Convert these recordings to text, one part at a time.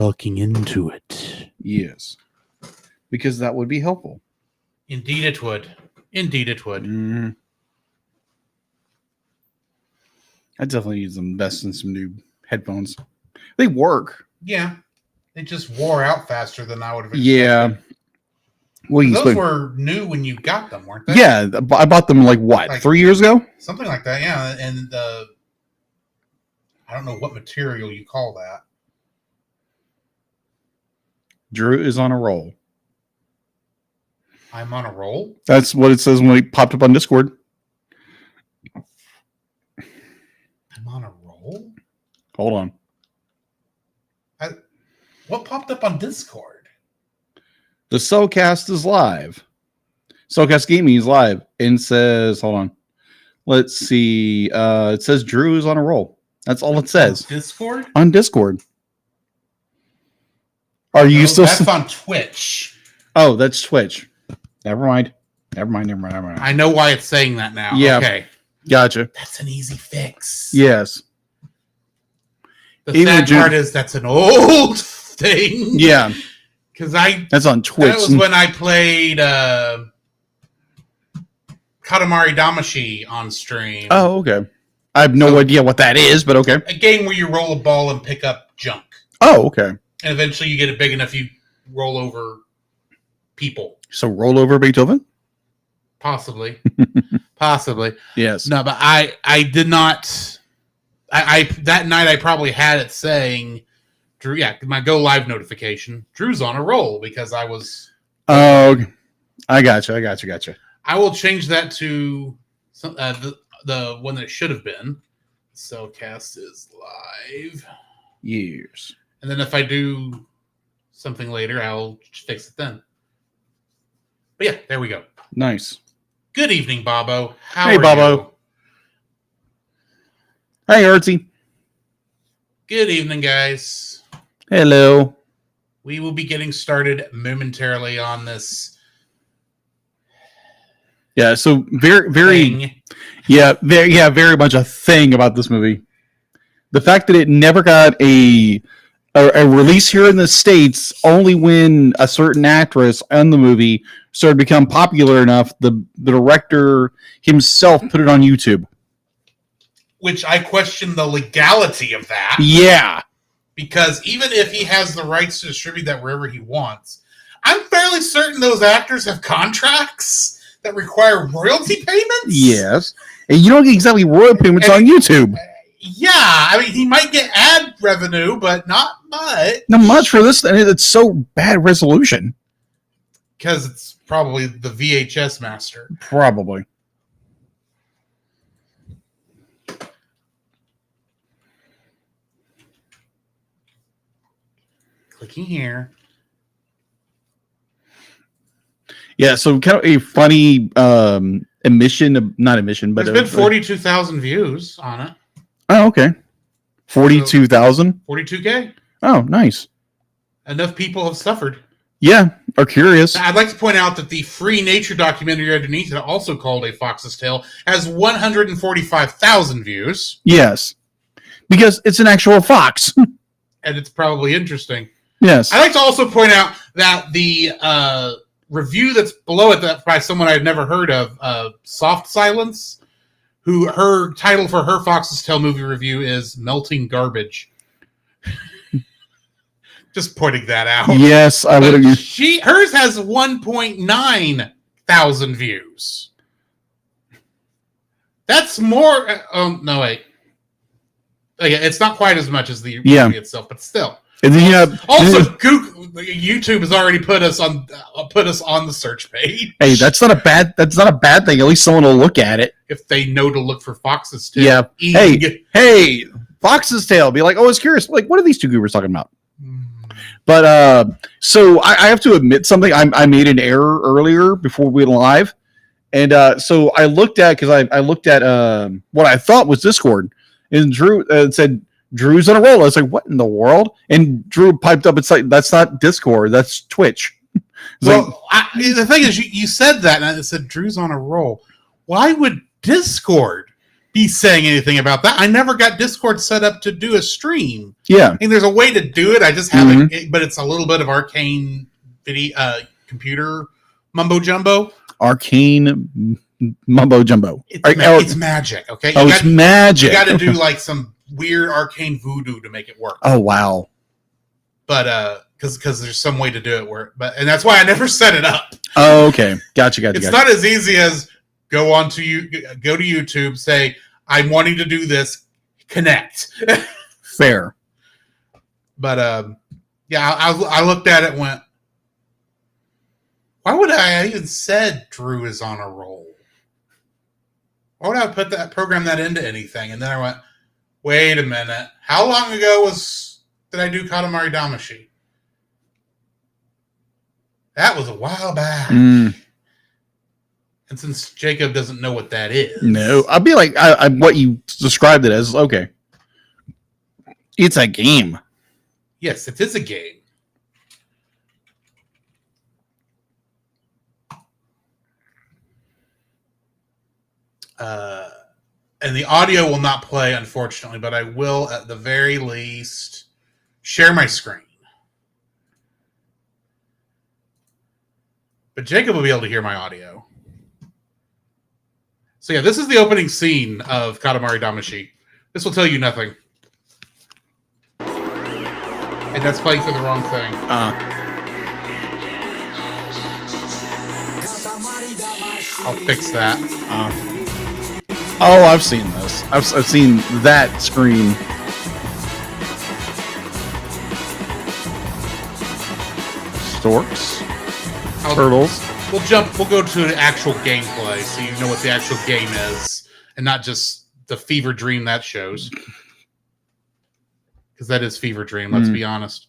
looking into it. Yes. Because that would be helpful. Indeed it would. Indeed it would. Mm. I definitely need to invest in some new headphones. They work. Yeah. They just wore out faster than I would have expected. Yeah. Well, Those were new when you got them, weren't they? Yeah, I bought them like 3 years ago? Something like that, yeah. And I don't know what material you call that. Drew is on a roll. I'm on a roll? That's what it says when it popped up on Discord. I'm on a roll? Hold on. What popped up on Discord? The Cellcast is live. Cellcast Gaming is live and says, hold on. Let's see. It says Drew is on a roll. That's all it says. Discord? On Discord. Are you still? That's on Twitch. Oh, that's Twitch. Never mind. I know why it's saying that now. Yeah. Okay. Gotcha. That's an easy fix. Yes. The sad part is that's an old thing. Yeah. Because that's on Twitch. That was when I played Katamari Damacy on stream. Oh, okay. I have no idea what that is, but okay. A game where you roll a ball and pick up junk. Oh, okay. And eventually you get it big enough, you roll over people. So roll over Beethoven? Possibly. Possibly. Yes. No, but I did not. I that night I probably had it saying, Drew, yeah, my go live notification. Drew's on a roll because I was. Oh, I gotcha. I will change that to some, the one that it should have been. Cellcast is live. Years. And then if I do something later, I'll fix it then. But yeah, there we go. Nice. Good evening, Bobo. Hey, Bobo. Hey, Artsy. Good evening, guys. Hello. We will be getting started momentarily on this. Yeah, so very much a thing about this movie. The fact that it never got a release here in the States only when a certain actress on the movie started to become popular enough, the director himself put it on YouTube. Which I question the legality of that. Yeah. Because even if he has the rights to distribute that wherever he wants, I'm fairly certain those actors have contracts that require royalty payments. Yes. And you don't get exactly royalty payments on YouTube. Yeah, I mean, he might get ad revenue, but not much. Not much for this, and it's so bad resolution. Because it's probably the VHS master. Probably. Clicking here. Yeah, so kind of a funny not emission, but there's been 42,000 views on it. Oh, okay. 42,000? 42K. Oh, nice. Enough people have suffered. Yeah, are curious. I'd like to point out that the free nature documentary underneath it, also called A Fox's Tale, has 145,000 views. Yes. Because it's an actual fox. And it's probably interesting. Yes. I'd like to also point out that the review that's below it that by someone I've never heard of, Soft Silence, who her title for her Fox's Tale movie review is Melting Garbage. Just pointing that out. Yes, I would agree. Hers has 1.9 thousand views. That's more. No, wait. Okay, it's not quite as much as the movie itself, but still. And then you have also YouTube has already put us on the search page. Hey, that's not a bad thing. At least someone will look at it if they know to look for Fox's Tale. Yeah. Hey, Fox's Tale. Be like, oh, I was curious. Like, what are these two goobers talking about? But so I have to admit something. I made an error earlier before we went live, and so I looked at what I thought was Discord, and Drew said Drew's on a roll. I was like, what in the world? And Drew piped up. It's like, that's not Discord. That's Twitch. Well, the thing is, you said that, and I said Drew's on a roll. Why would Discord be saying anything about that. I never got Discord set up to do a stream. Yeah. I mean, there's a way to do it. I just haven't, but it's a little bit of arcane video, computer mumbo jumbo. Arcane mumbo jumbo. It's magic, okay? It's magic. You got to do like some weird arcane voodoo to make it work. Oh, wow. But because there's some way to do it and that's why I never set it up. Oh, okay. Gotcha. It's not as easy as go to YouTube, say I'm wanting to do this, connect. Fair. But yeah, I looked at it and went, why would I even said Drew is on a roll? Why would I program that into anything? And then I went, wait a minute. How long ago did I do Katamari Damacy? That was a while back. And since Jacob doesn't know what that is. No, I'd be like, what you described it as, okay. It's a game. Yes, it is a game. And the audio will not play, unfortunately, but I will, at the very least, share my screen. But Jacob will be able to hear my audio. So yeah, this is the opening scene of Katamari Damacy. This will tell you nothing. And that's playing for the wrong thing. I'll fix that. Oh, I've seen this. I've seen that screen. Storks. Turtles. We'll go to the actual gameplay so you know what the actual game is and not just the fever dream that shows. Because that is fever dream, let's be honest.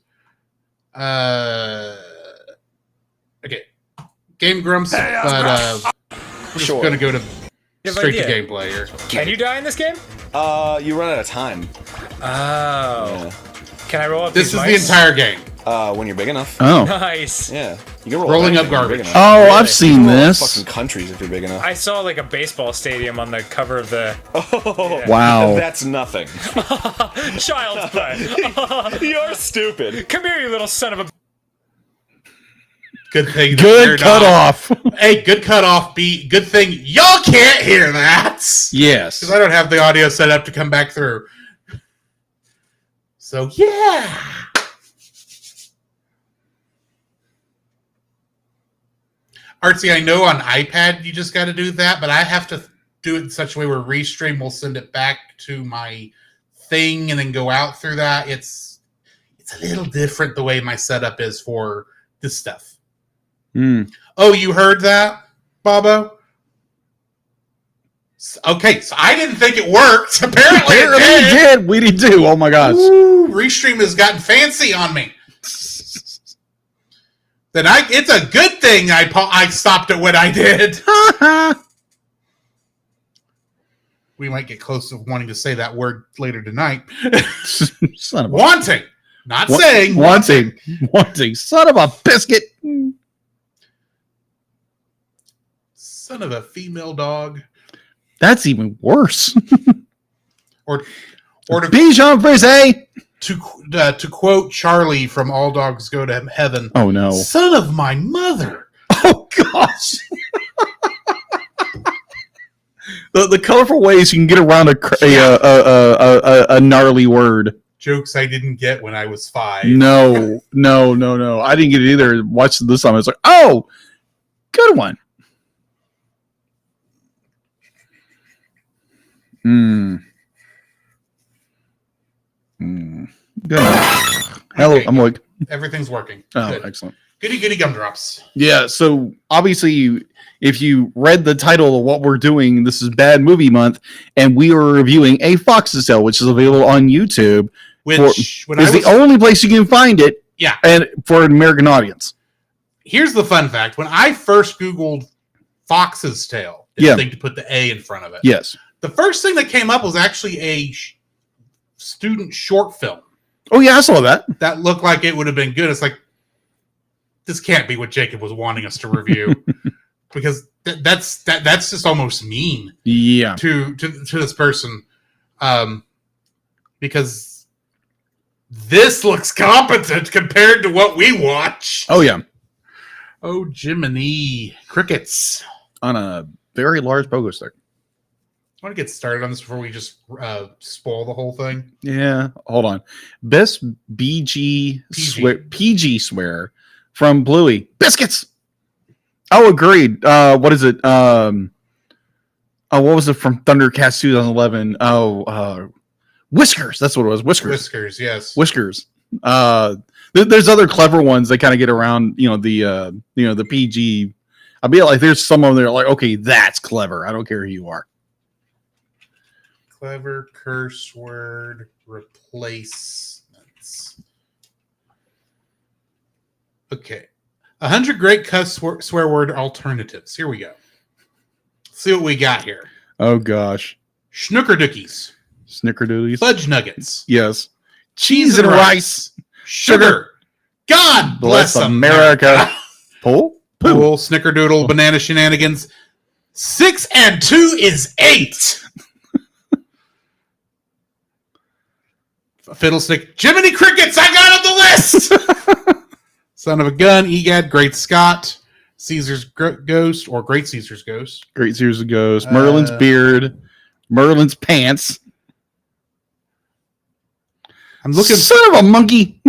Okay. Game Grumps, but we're just going to go to straight to gameplay here. Can you die in this game? You run out of time. Oh. Yeah. Can I roll up This these is mice? the entire game. When you're big enough. Oh. Nice. Yeah. You can roll Rolling up anything when you're garbage. big enough. Oh, Really? I've seen You can roll this. fucking countries if you're big enough. I saw like a baseball stadium on the cover of the Oh, Wow. That's nothing. Child's Play. You're stupid. Come here, you little son of a... Good thing. Good cut off. Hey, good cut off beat. Good thing y'all can't hear that. Yes. Because I don't have the audio set up to come back through. So, yeah. Artsy, I know on iPad you just got to do that, but I have to do it in such a way where Restream will send it back to my thing and then go out through that. It's a little different the way my setup is for this stuff. Oh, you heard that, Bobo? Okay, so I didn't think it worked. Apparently it did. We did too. Oh my gosh. Ooh, Restream has gotten fancy on me. Then it's a good thing I stopped it when I did. We might get close to wanting to say that word later tonight. Son of a Wanting, not saying. wanting. Son of a biscuit. Son of a female dog. That's even worse. Or to Bijan Frise. to quote Charlie from All Dogs Go to Heaven. Oh no. Son of my mother. Oh gosh. the colorful ways you can get around a gnarly word. Jokes I didn't get when I was 5. No. I didn't get it either. Watched this time. I was like, oh, good one. Good. Hello, Okay. I'm like, Everything's working. oh, Good. excellent. Goody gumdrops. Yeah, so obviously, if you read the title of what we're doing, this is Bad Movie Month, and we are reviewing A Fox's Tale, which is available on YouTube. Which when is the only place you can find it. Yeah. And for an American audience. Here's the fun fact. When I first Googled Fox's Tale, didn't think to put the A in front of it. Yes. The first thing that came up was actually a student short film Oh, yeah, I saw that. that looked like it would have been good. It's like, this can't be what Jacob was wanting us to review. because that's just almost mean Yeah. to this person, because this looks competent compared to what we watch. Oh yeah. Oh, Jiminy Crickets. On a very large pogo stick. I want to get started on this before we just spoil the whole thing. Yeah. Hold on. Best BG PG. PG swear from Bluey. Biscuits. Oh, agreed. What is it? What was it from Thundercats 2011? Whiskers. That's what it was. Whiskers, yes. Whiskers. There's other clever ones that kind of get around, the PG. I feel like there's some of them that are like, okay, that's clever. I don't care who you are. Clever curse word replacements. Okay. 100 great cuss swear word alternatives. Here we go. Let's see what we got here. Oh gosh. Schnuckerdookies. Snickerdoodles. Fudge nuggets. Yes. Cheese and rice. Sugar. God bless America. Pull? Pool, snickerdoodle, banana shenanigans. 6 and 2 is 8. Fiddlestick. Jiminy Crickets, I got on the list. Son of a gun, Egad, Great Scott, Caesar's Ghost, or Great Caesar's Ghost. Great Caesar's Ghost. Merlin's beard. Merlin's pants. I'm looking. Son of a monkey.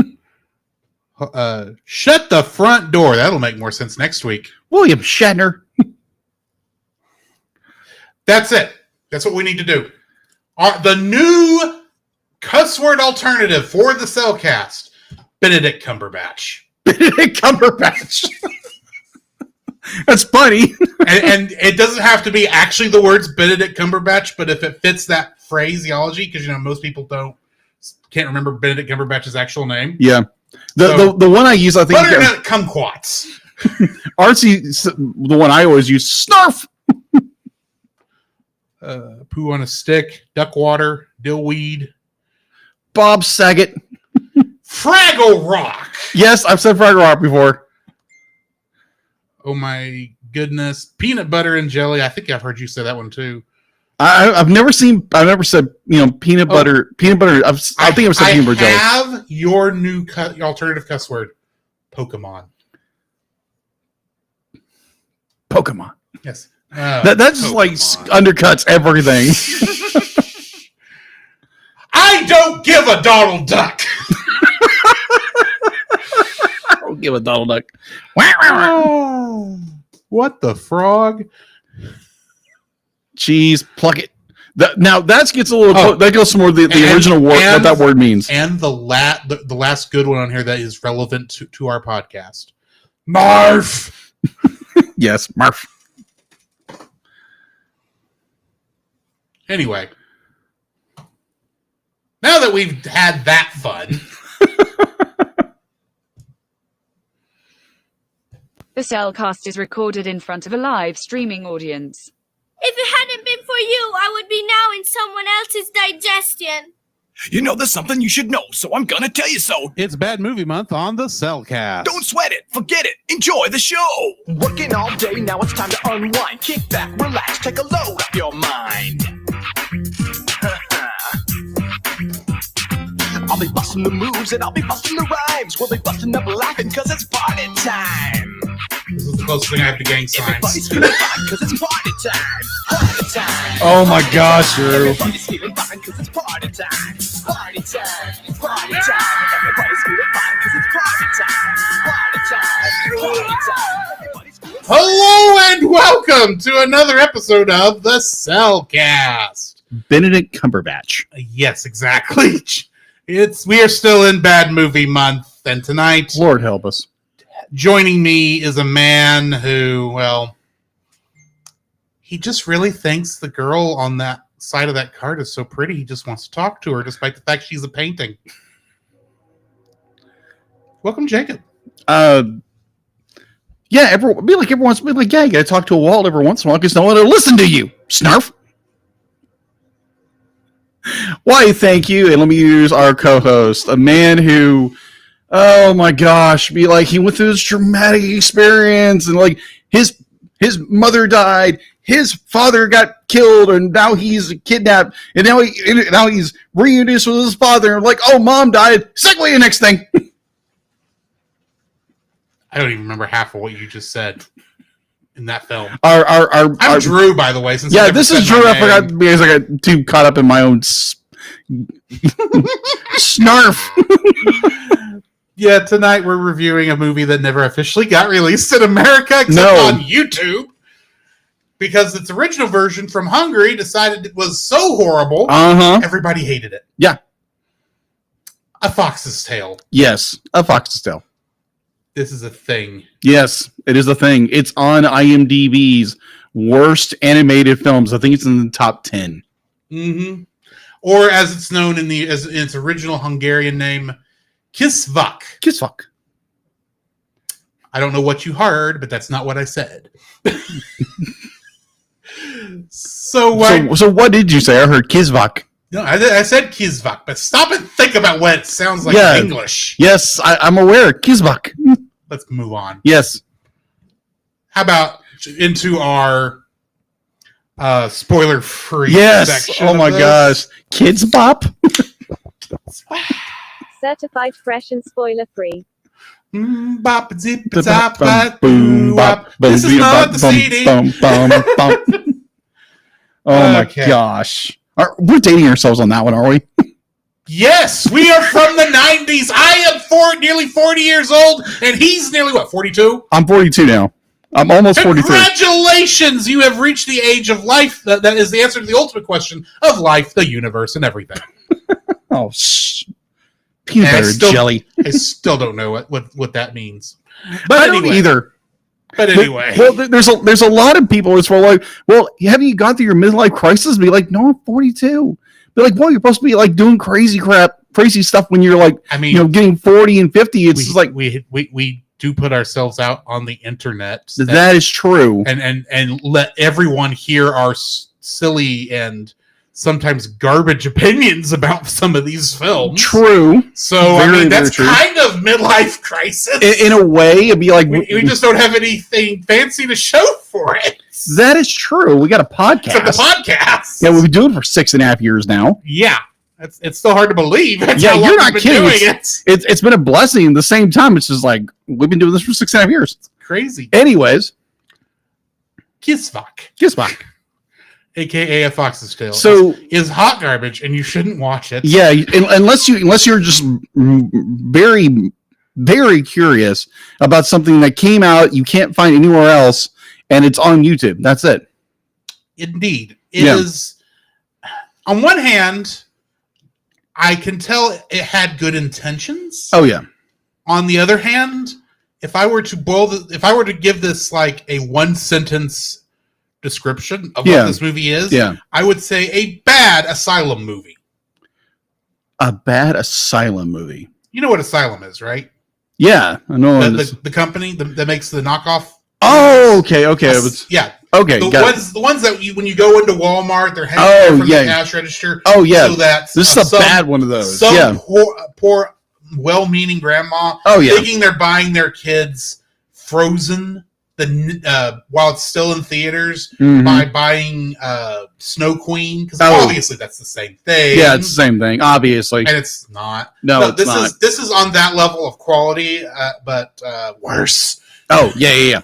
Shut the front door. That'll make more sense next week. William Shatner. That's it. That's what we need to do. The new cuss word alternative for the Cellcast: Benedict Cumberbatch. Benedict Cumberbatch. That's funny. and it doesn't have to be actually the words Benedict Cumberbatch, but if it fits that phraseology, because most people can't remember Benedict Cumberbatch's actual name. Yeah. The one I use, I think, Butternut Kumquats. Artsy, the one I always use, Snarf. Poo on a stick, duck water, dillweed, Bob Saget. Fraggle Rock. Yes, I've said Fraggle Rock before. Oh my goodness, peanut butter and jelly. I think I've heard you say that one too. I've never said peanut butter. Peanut butter. I think I've said peanut butter jelly. I have your new alternative cuss word, Pokemon. Pokemon. Yes. That just like undercuts everything. I don't give a Donald Duck. I don't give a Donald Duck. What the frog? Cheese, pluck it. Now that gets a little. That goes more the original word. What that word means. And the last good one on here that is relevant to our podcast. Marf. Yes, Marf. Anyway, now that we've had that fun. The Cellcast is recorded in front of a live streaming audience. If it hadn't been for you, I would be now in someone else's digestion. You know there's something you should know, so I'm gonna tell you so. It's Bad Movie Month on the Cellcast. Don't sweat it, forget it, enjoy the show. Working all day, now it's time to unwind. Kick back, relax, take a load off your mind. I'll be busting the moves and I'll be busting the rhymes. We'll be busting up laughing cause it's party time. This is the closest thing I have to gang Everybody's signs. feeling fine cause it's party time. Party time. Oh my gosh, Drew. Everybody's feeling fine cause it's party time. Party time. Party time. Everybody's feeling fine cause it's party time. Party time. Party time. Everybody's feeling fine. Hello and welcome to another episode of the Cellcast. Benedict Cumberbatch. Yes, exactly. We are still in Bad Movie Month, and tonight Lord help us. joining me is a man who, well, he just really thinks the girl on that side of that card is so pretty. He just wants to talk to her, despite the fact she's a painting. Welcome, Jacob. Yeah, every once, yeah, you gotta talk to a wall every once in a while because no one will listen to you. Snarf. Why, thank you, and let me use our co-host, a man who, oh my gosh, he went through this traumatic experience, and like his his mother died, his father got killed, and now he's kidnapped, and now he's reunited with his father. And like, oh, mom died. Segue to the next thing. I don't even remember half of what you just said in that film. I'm I'm Drew, by the way. Since yeah, I never this said is my Drew. I name. forgot because I got too caught up in my own snarf. Yeah, tonight we're reviewing a movie that never officially got released in America except No. on YouTube because its original version from Hungary decided it was so horrible, everybody hated it. Yeah. A Fox's Tale. Yes, A Fox's Tale. This is a thing. Yes, it is a thing. It's on IMDb's worst animated films. I think it's in the top 10. Mm-hmm. Or as it's known in its original Hungarian name, Kisvak. Kisvak. I don't know what you heard, but that's not what I said. So what did you say? I heard Kisvak. No, I said Kisvak, but stop and think about what it sounds like Yeah. in English. Yes, I'm aware. Kisvak. Let's move on. Yes. How about into our spoiler-free Yes. section? Oh my of this? gosh. Kids Bop? Certified fresh and spoiler free. Bop, zip, zap, bat, Boom, bop, boom, This is beep, not bop, the bum, CD. bum, bum, bum. Oh Okay. my gosh. We're dating ourselves on that one, are we? Yes, we are from the 90s. I am nearly 40 years old, and he's nearly, 42? I'm 42 now. I'm almost 43. Congratulations! You have reached the age of life. That is the answer to the ultimate question of life, the universe, and everything. Oh, peanut And I butter still- jelly. I still don't know what that means. But I anyway, don't either. But anyway. Well, there's a lot of people as well like, well, haven't you gone through your midlife crisis? Be like, no, I'm 42. Be like, well, you're supposed to be like doing crazy stuff when you're like, I mean, getting 40 and 50. It's just like we do put ourselves out on the internet. that is true. And let everyone hear our silly and sometimes garbage opinions about some of these films. True. So Very, that's very true. kind of midlife crisis. In a way, it'd be like we just don't have anything fancy to show for it. that is true. We got a Except the podcast. podcast. Yeah, we've been doing it for 6.5 years now. Yeah. It's still hard to believe. That's Yeah, how long you're not we've been kidding. doing it. It's been a blessing. At the same time, it's just like we've been doing this for 6.5 years. Crazy. Anyways, Kisvak, kiss back. aka A Fox's Tale, So is hot garbage, and you shouldn't watch it. yeah, unless you're just very, very curious about something that came out you can't find anywhere else, and it's on YouTube. That's it. Indeed, it Yeah. is. On one hand, I can tell it had good intentions. Oh yeah. On the other hand, if I were to give this like a one sentence description of Yeah. what this movie is, Yeah. I would say a bad asylum movie. A bad asylum movie. You know what Asylum is, right? Yeah, I know. The company that makes the knockoff. Oh, okay. It was Yeah, okay. the got it. ones that when you go into Walmart, they're hanging Oh, there from yeah. the cash register. Oh yeah. So that This is a bad one of those. Some Yeah. poor, well-meaning grandma Oh yeah. thinking they're buying their kids Frozen while it's still in theaters Mhm. by buying Snow Queen, because Oh. obviously that's the same thing. Yeah, it's the same thing. Obviously. and it's not. No, it's this not. this is on that level of quality, but worse. Oh yeah.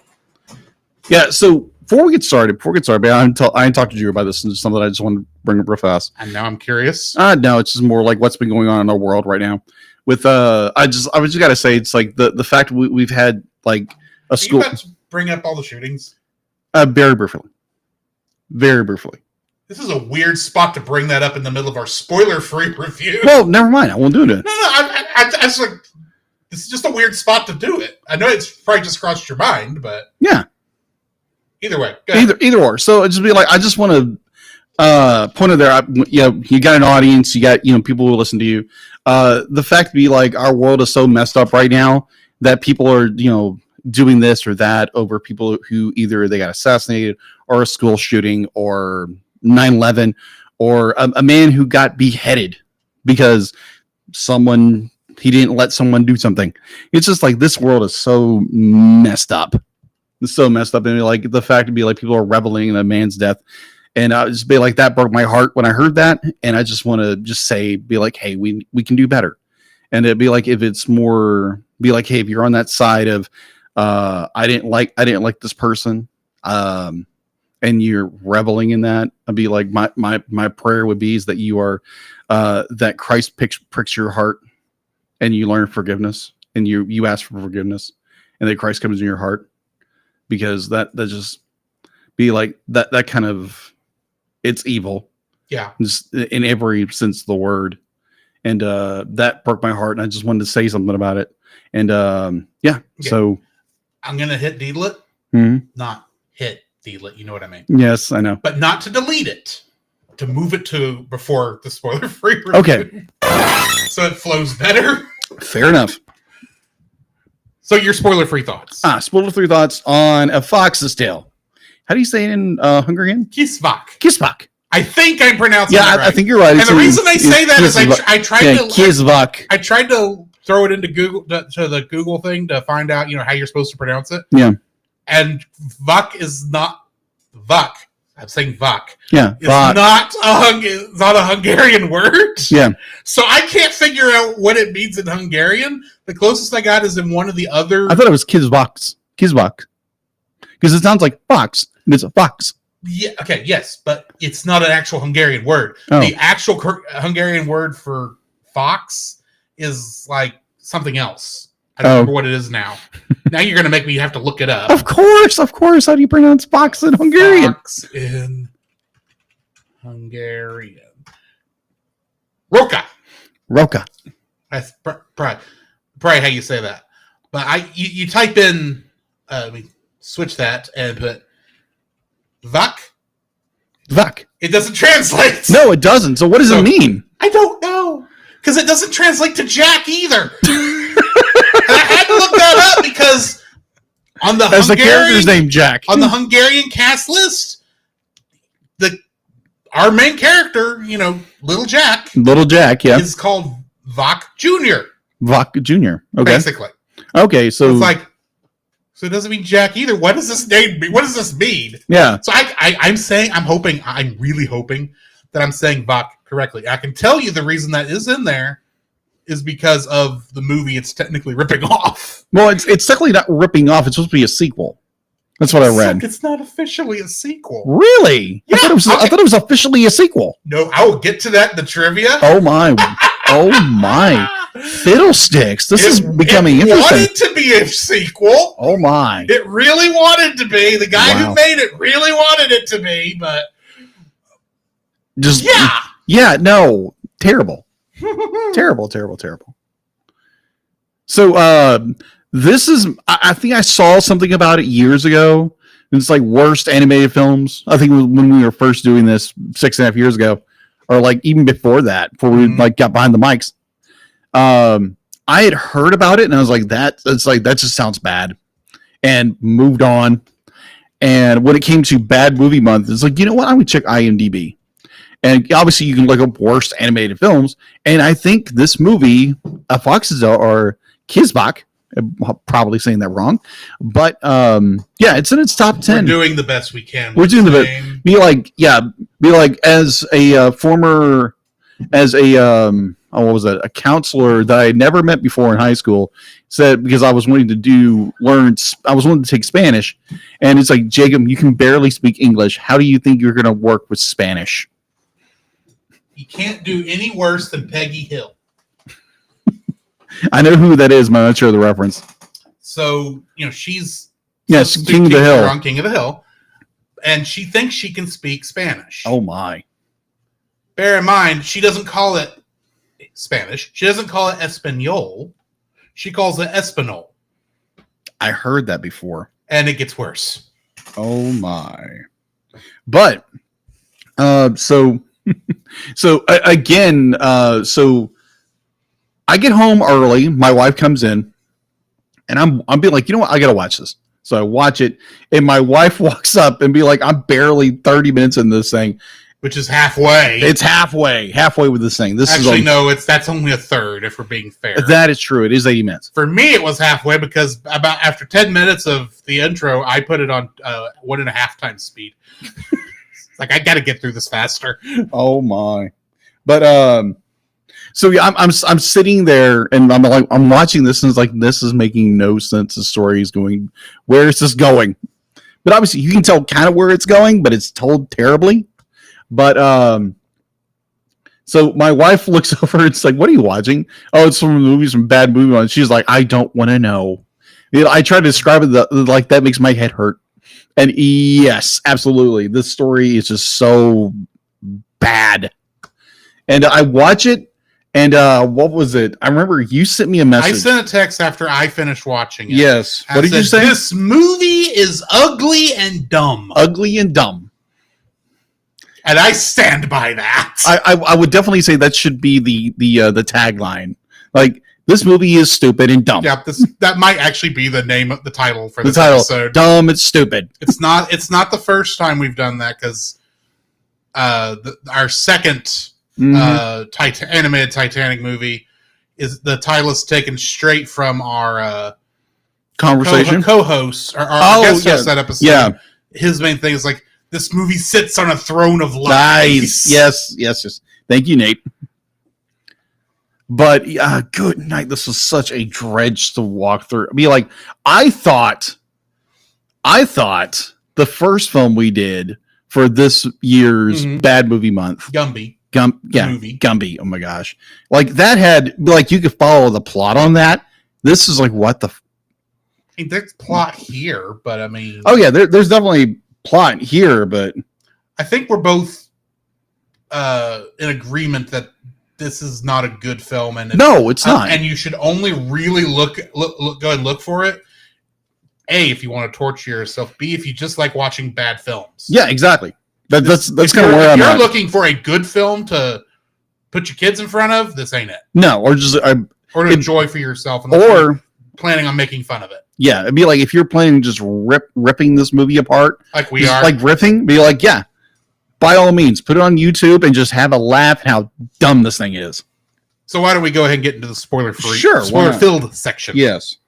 Yeah. So before we get started, but I didn't talk to you about this, and it's something I just want to bring up real fast. And now I'm curious. No, it's just more like what's been going on in our world right now. With I was just gotta say, it's like the fact we've had like a Are you school about to bring up all the shootings? very briefly. This is a weird spot to bring that up in the middle of our spoiler-free review. Well, never mind. I won't do it. No, I was like, this is just a weird spot to do it. I know it's probably just crossed your mind, but Yeah. either way, go ahead. Either or. So it just be like I just want to point it there. You got an audience. You got people who listen to you. The fact to be like our world is so messed up right now that people are doing this or that over people who either they got assassinated or a school shooting or 9/11 or a man who got beheaded because he didn't let someone do something. It's just like this world is so messed up. It's so messed up. And like the fact to be like people are reveling in a man's death. And I just be like, that broke my heart when I heard that. And I just want to just be like, hey, we can do better. And it'd be like, if it's more, be like, hey, if you're on that side of, I didn't like this person, and you're reveling in that, I'd be like, my prayer would be is that you are, that Christ pricks your heart and you learn forgiveness and you ask for forgiveness and that Christ comes in your heart, because that just be like that kind of, it's evil. Yeah. Just in every sense of the word. And that broke my heart, and I just wanted to say something about it. And so I'm going to hit delete it, mhm. not hit delete. You know what I mean? Yes, I know. But not to delete it, to move it to before the spoiler-free review. Okay. So it flows better. Fair enough. So your spoiler-free thoughts. Spoiler-free thoughts on A Fox's Tale. How do you say it in Hungarian? Kisvak. Kisvak. I think I'm pronouncing that right. I think you're right. And the reason I say that is I tried to Kisvak. I tried to throw it into Google to the Google thing to find out, how you're supposed to pronounce it. Yeah. And Vuk is not Vuk. I'm saying Vuk. Yeah. It's not a Hungarian word. Yeah. So I can't figure out what it means in Hungarian. The closest I got is in one of the other. I thought it was Kisvak. Kisvak. Because it sounds like fox. And it's a fox. Yeah. Okay. Yes, but it's not an actual Hungarian word. Oh. The actual Hungarian word for fox is like something else. I don't remember what it is now. Now you're going to make me have to look it up. Of course. How do you pronounce fox in Hungarian? Fox in Hungarian. Roka. That's probably how you say that. But you type in, let me switch that and put Vuk. It doesn't translate. No, it doesn't. So what does it mean? I don't know. Because it doesn't translate to Jack either. And I had to look that up because on the the character's name Jack. On the Hungarian cast list, our main character, Little Jack. Little Jack, yeah. Is called Vuk Jr. Vuk Jr. Okay. Basically. Okay, so it's like, so it doesn't mean Jack either. What does this name mean? What does this mean? Yeah. So I'm really hoping that I'm saying Vuk correctly. I can tell you the reason that is in there is because of the movie it's technically ripping off. Well, it's technically not ripping off. It's supposed to be a sequel. That's what I read. It's not officially a sequel. Really? Yeah, I thought it was officially a sequel. No, I will get to that in the trivia. Oh my. Oh my. Fiddlesticks. This is becoming interesting. It wanted to be a sequel. Oh my. It really wanted to be. The guy who made it really wanted it to be, but just no. Terrible. Terrible. So this is, I think I saw something about it years ago. It's like worst animated films. I think when we were first doing this 6.5 years ago, or like even before that, before we got behind the mics. I had heard about it and I was like, that just sounds bad, and moved on. And when it came to Bad Movie Month, it's like, you know what? I'm gonna check IMDb. And obviously you can look up worst animated films. And I think this movie, A Fox's Tale, or Kisvak, I'm probably saying that wrong, but it's in its top 10. We're doing the best we can. We're doing the best. Be like as a former, what was that? A counselor that I had never met before in high school said, because I was wanting to take Spanish, and it's like, Jacob, you can barely speak English. How do you think you're going to work with Spanish? You can't do any worse than Peggy Hill. I know who that is, but I'm not sure of the reference. So, she's King of the Hill. On King of the Hill. And she thinks she can speak Spanish. Oh my. Bear in mind, she doesn't call it Spanish. She doesn't call it Espanol. She calls it Espanol. I heard that before. And it gets worse. Oh my. But so again, I get home early. My wife comes in, and I'm being like, you know what? I gotta watch this. So I watch it, and my wife walks up and be like, I'm barely 30 minutes into this thing, which is halfway. It's halfway with this thing. This Actually, is no, that's only a third, if we're being fair. That is true. It is 80 minutes. For me, it was halfway because about after 10 minutes of the intro, I put it on 1.5 times speed. Like, I got to get through this faster. Oh my! But so yeah, I'm sitting there and I'm watching this and it's like this is making no sense. The story is going. Where is this going? But obviously, you can tell kind of where it's going, but it's told terribly. But so my wife looks over and it's like, "What are you watching?" Oh, it's from movies from Bad Movie Month. She's like, "I don't want to know." You know, I try to describe it like that makes my head hurt. And yes, absolutely, this story is just so bad. And I watch it, and what was it? I remember you sent me a message. I sent a text after I finished watching it. Yes. I What did you said, say? This movie is ugly and dumb. Ugly and dumb. And I stand by that. I would definitely say that should be the tagline. Like, this movie is stupid and dumb. Yeah, that might actually be the name of the title for The this title, episode. dumb and stupid. It's not the first time we've done that because our second animated Titanic movie is the title is taken straight from our Conversation. co-host or our guest host that episode. Yeah. His main thing is like, this movie sits on a throne of lies. Nice. Yes. Thank you, Nate. But good night. This was such a dredge to walk through. I mean, like, I thought the first film we did for this year's Bad Movie Month, Gumby. Movie. Gumby. Oh my gosh, like that had like you could follow the plot on that. This is like what the. I mean, there's plot here, but I mean, Oh yeah, there's definitely plot here, but I think we're both in agreement that this is not a good film, and no, it's not. And you should only really go and look for it. A, if you want to torture yourself. B, if you just like watching bad films. Yeah, exactly. That's kind of If where I'm you're at. looking for a good film to put your kids in front of, this ain't it. No, or just Or to enjoy for yourself, and or planning on making fun of it, yeah, it'd be like if you're planning just ripping this movie apart, like we just are. like riffing. Be like, yeah, by all means, put it on YouTube and just have a laugh at how dumb this thing is. So why don't we go ahead and get into the spoiler-free, Sure, why not? spoiler-filled section? Yes.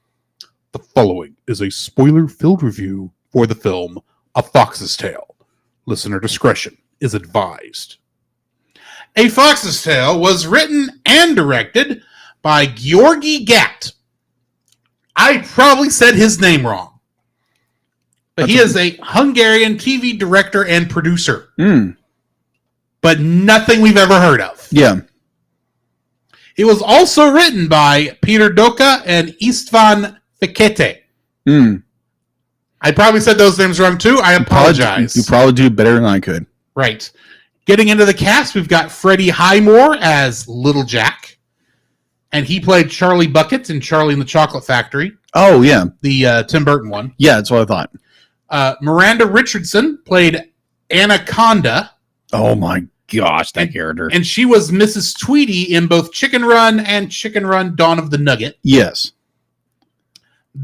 The following is a spoiler-filled review for the film A Fox's Tale. Listener discretion is advised. A Fox's Tale was written and directed by Georgi Gat. I probably said his name wrong. But he is a Hungarian TV director and producer. But nothing we've ever heard of. Yeah. It was also written by Peter Doka and Istvan Fekete. I probably said those names wrong too. I apologize. You probably do better than I could. Right. Getting into the cast, we've got Freddie Highmore as Little Jack. And he played Charlie Bucket in Charlie and the Chocolate Factory. Oh, yeah. The Tim Burton one. Yeah, that's what I thought. Miranda Richardson played Anaconda. Oh, my gosh, that character. And she was Mrs. Tweedy in both Chicken Run and Chicken Run Dawn of the Nugget. Yes.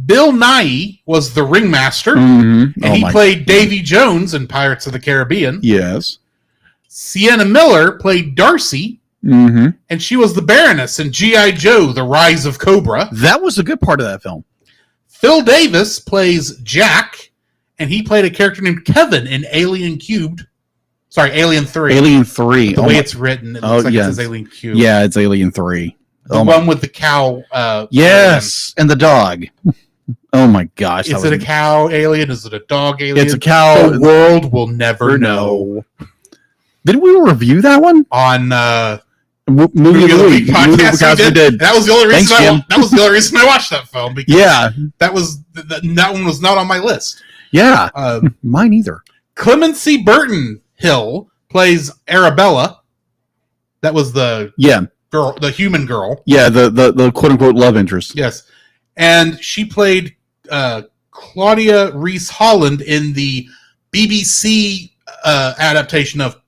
Bill Nighy was the ringmaster. And he played Davy Jones in Pirates of the Caribbean. Yes. Sienna Miller played Darcy. And she was the Baroness in G.I. Joe, The Rise of Cobra. That was a good part of that film. Phil Davis plays Jack, and he played a character named Kevin in Alien 3. Alien 3. The way it's written, it looks like it says Alien Cube. Yeah, it's Alien 3. The one with the cow. Yes, and the dog. Oh my gosh. Is it a cow alien? Is it a dog alien? It's a cow. The world will never know. Didn't we review that one? On Movie of the Week podcast we did. That was the only reason. Thanks, that was the only reason I watched that film. Because yeah, that one was not on my list. Yeah, mine either. Clemency Burton Hill plays Arabella. That was the girl, the human girl. Yeah, the quote unquote love interest. Yes, and she played Claudia Reese Holland in the BBC adaptation of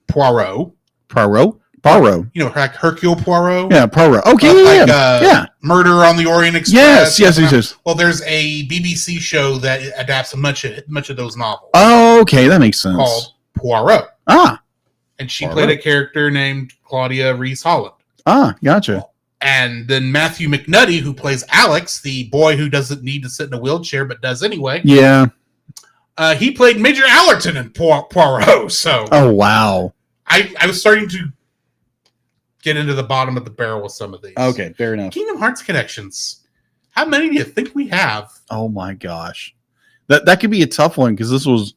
Poirot. Poirot. You know, like Hercule Poirot. Yeah, Poirot. Okay, yeah. Murder on the Orient Express. Yes. Well, there's a BBC show that adapts much of those novels. Oh, okay, that makes sense. Called Poirot. Ah. and she Barbara? played a character named Claudia Reese Holland. Ah, gotcha. And then Matthew McNulty, who plays Alex, the boy who doesn't need to sit in a wheelchair but does anyway. Yeah. He played Major Allerton in Poirot. So Oh, wow. I was starting to get into the bottom of the barrel with some of these. Okay, fair enough. Kingdom Hearts connections. How many do you think we have? Oh my gosh, that could be a tough one because this was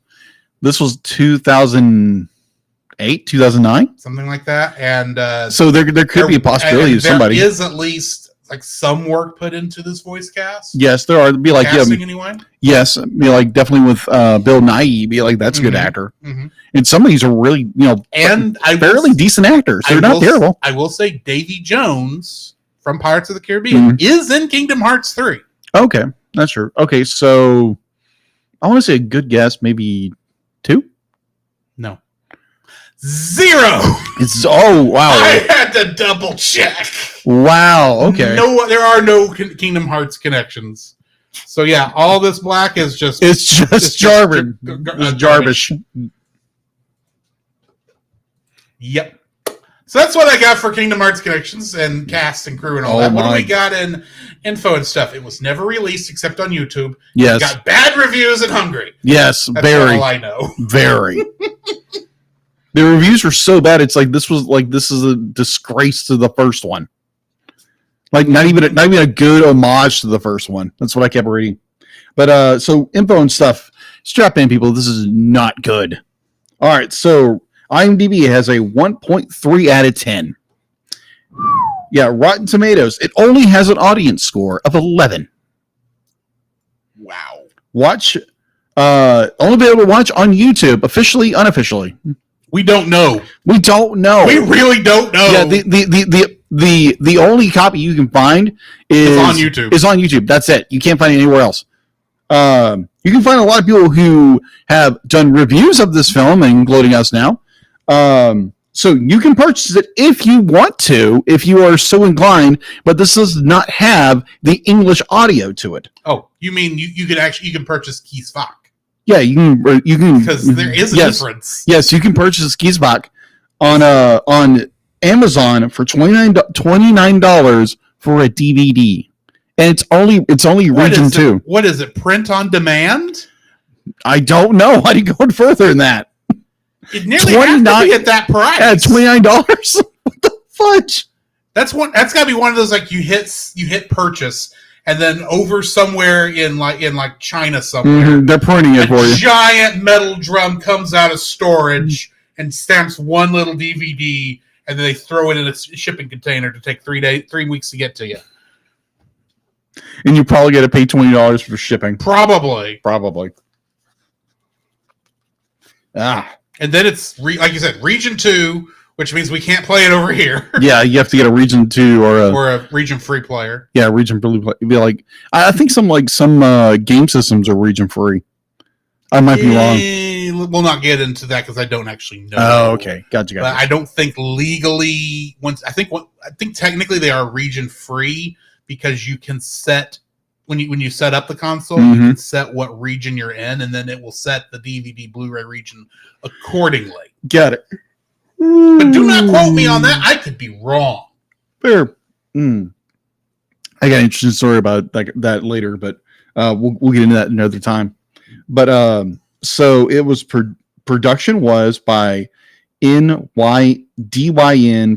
2008, 2009. Something like that. And So there could be a possibility of somebody. There is at least like some work put into this voice cast. Yes, there are. It'd be like Casting anyway. yes, be like definitely with Bill Nighy. Be like that's a good Mhm. actor. Mhm. And some of these are really And I fairly decent actors. They're not terrible. I will say Davy Jones from Pirates of the Caribbean is in Kingdom Hearts 3. Okay, that's true. Okay, so I want to say a good guess, maybe 2. No. 0. It's wow, I had to double check. wow. Okay, No, there are no Kingdom Hearts connections. So yeah, all this black is just it's just Jarvis. Jarvis. Yep. So that's what I got for Kingdom Hearts connections and cast and crew and all Oh that. What do my. we got in info and stuff? It was never released except on YouTube. Yes, Got bad reviews in Hungary. yes, That's very, all I know. very. The reviews were so bad. It's like this is a disgrace to the first one. Like not even a good homage to the first one. That's what I kept reading. But so info and stuff. Strap in, people. This is not good. All right, so IMDb has a 1.3 out of 10. Yeah, Rotten Tomatoes. It only has an audience score of 11. Wow. Watch. Only be able to watch on YouTube, officially, unofficially. We don't know. We don't know. We really don't know. Yeah, the only copy you can find is on YouTube. Is on YouTube. That's it. You can't find it anywhere else. You can find a lot of people who have done reviews of this film, including us now. So you can purchase it if you want to, if you are so inclined. But this does not have the English audio to it. Oh, you mean you can purchase Keys Fak? Yeah, you can Because there is a difference. Yes, you can purchase Keysbach on Amazon for $29 for a DVD, and it's only What region is it? 2. What is it? Print on demand? I don't know. How do you go further than that? It nearly has to be at that price. Yeah, $29. What the fudge? That's got to be one of those like you hit purchase. And then over somewhere in like China somewhere, They're printing it for a you. giant metal drum comes out of storage and stamps one little DVD, and then they throw it in a shipping container to take 3 weeks to get to you. And you probably got to pay $20 for shipping. Probably. And then it's like you said, Region 2, which means we can't play it over here. Yeah, you have to get a region 2 or a region free player. Yeah, region free. Be like, I think some game systems are region free. I might be wrong. We'll not get into that because I don't actually know. Oh, okay, gotcha. But I don't think legally. I think technically they are region free because you can set when you set up the console, you can set what region you're in, and then it will set the DVD Blu-ray region accordingly. Got it. But do not quote me on that. I could be wrong. Fair. I got an interesting story about that later, but we'll get into that another time. But so it was production was by DYN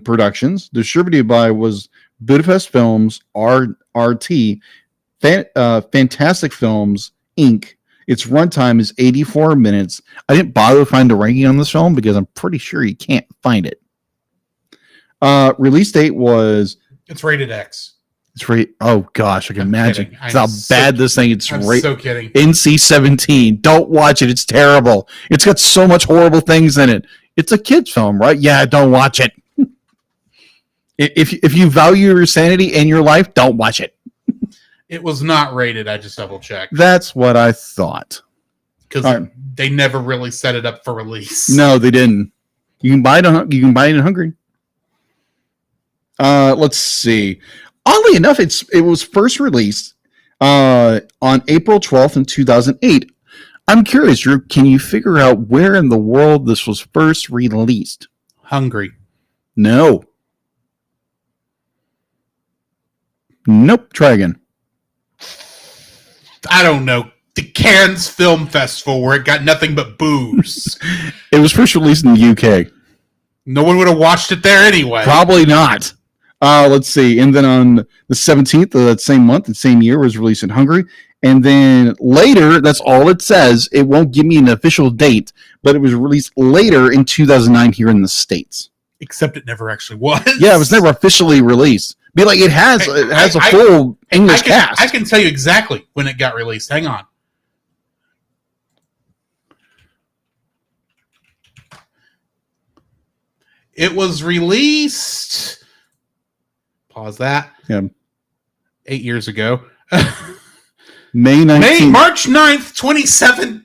Productions, distributed by was Budapest Films, RT, Fantastic Films Inc. Its runtime is 84 minutes. I didn't bother to find the ranking on this film because I'm pretty sure you can't find it. Release date was... It's rated X. It's rated... Oh, gosh, I can imagine. Kidding. It's how bad this thing is. I'm so kidding. NC-17. Don't watch it. It's terrible. It's got so much horrible things in it. It's a kid's film, right? Yeah, don't watch it. If you value your sanity and your life, don't watch it. It was not rated. I just double checked. That's what I thought. Because they never really set it up for release. No, they didn't. You can buy it in Hungary. Let's see. Oddly enough, it was first released on April 12th in 2008. I'm curious, Drew, can you figure out where in the world this was first released? Hungry. No. Nope. Try again. I don't know. The Cannes Film Festival where it got nothing but booze. It was first released in the UK. No one would have watched it there anyway. Probably not. Let's see. And then on the 17th of that same month, the same year, was released in Hungary. And then later, that's all it says. It won't give me an official date, but it was released later in 2009 here in the States. Except it never actually was. Yeah, it was never officially released. Be like it has a full English cast. I can tell you exactly when it got released. Hang on. It was released. Pause that. Yeah. 8 years ago. March 9th, 2017.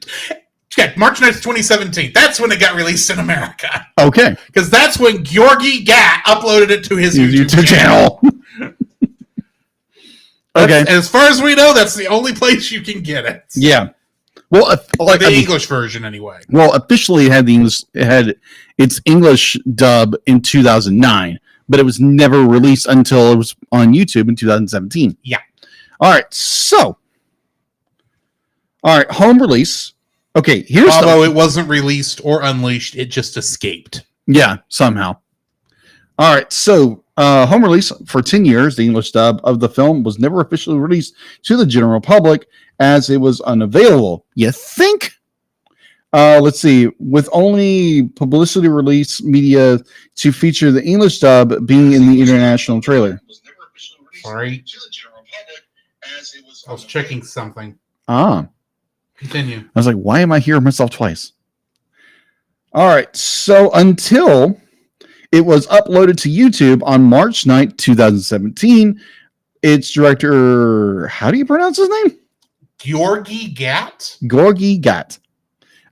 Yeah, March 9th, 2017. That's when it got released in America. Okay. Because that's when Georgi Gat uploaded it to his YouTube channel. Okay. As far as we know, that's the only place you can get it. Yeah. Well, English version, anyway. Well, officially it had its English dub in 2009, but it was never released until it was on YouTube in 2017. Yeah. All right. So, home release. Okay, Although it wasn't released or unleashed, it just escaped. Yeah, somehow. All right, so home release for 10 years, the English dub of the film was never officially released to the general public as it was unavailable. You think? Let's see. With only publicity release media to feature the English dub being in the international trailer. Sorry. I was checking something. Continue. I was like, why am I hearing myself twice? All right. So until it was uploaded to YouTube on March 9th, 2017, its director, how do you pronounce his name? Georgi Gat? Georgi Gat.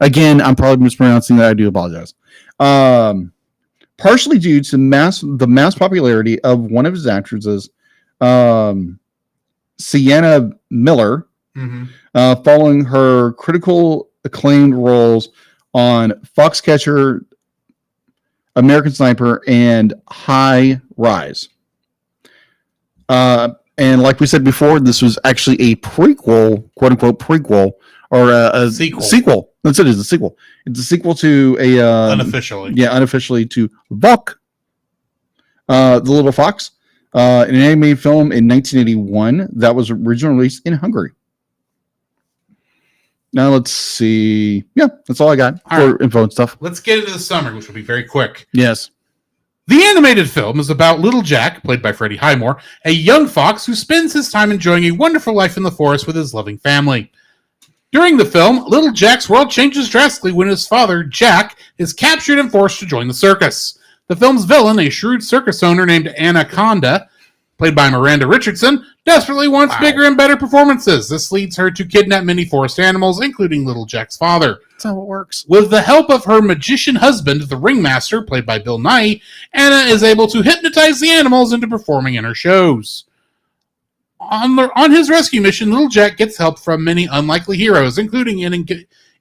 Again, I'm probably mispronouncing that. I do apologize. Partially due to the mass popularity of one of his actresses, Sienna Miller, following her critical acclaimed roles on Foxcatcher, American Sniper, and High Rise. And like we said before, this was actually a prequel, quote unquote prequel, or a sequel. That's it. It's a sequel. It's a sequel to a unofficially. Yeah, unofficially to Vok, the Little Fox, an animated film in 1981 that was originally released in Hungary. Now let's see. Yeah, that's all I got for info and stuff. Let's get into the summary, which will be very quick. Yes. The animated film is about Little Jack, played by Freddie Highmore, a young fox who spends his time enjoying a wonderful life in the forest with his loving family. During the film, Little Jack's world changes drastically when his father, Jack, is captured and forced to join the circus. The film's villain, a shrewd circus owner named Anaconda, played by Miranda Richardson, desperately wants bigger and better performances. This leads her to kidnap many forest animals, including Little Jack's father. That's how it works. With the help of her magician husband, the Ringmaster, played by Bill Nighy, Anna is able to hypnotize the animals into performing in her shows. On his rescue mission, Little Jack gets help from many unlikely heroes, including an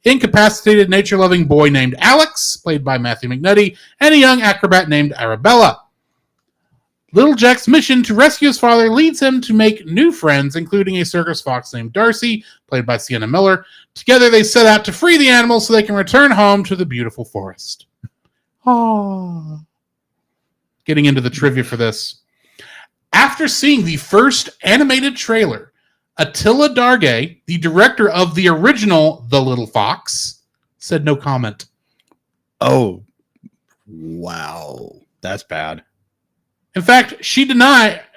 incapacitated nature-loving boy named Alex, played by Matthew McNulty, and a young acrobat named Arabella. Little Jack's mission to rescue his father leads him to make new friends, including a circus fox named Darcy, played by Sienna Miller. Together, they set out to free the animals so they can return home to the beautiful forest. Getting into the trivia for this. After seeing the first animated trailer, Attila Dargay, the director of the original The Little Fox, said no comment. Oh, wow. That's bad. In fact, she Attila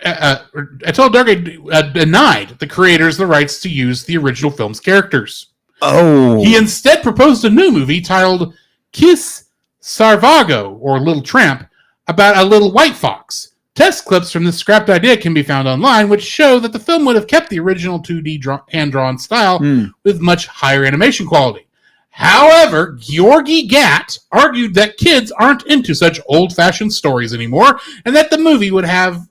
Dargay denied the creators the rights to use the original film's characters. Oh. He instead proposed a new movie titled Kiss Sarvago, or Little Tramp, about a little white fox. Test clips from this scrapped idea can be found online, which show that the film would have kept the original 2D hand-drawn style with much higher animation quality. However, Georgi Gat argued that kids aren't into such old-fashioned stories anymore, and that the movie would have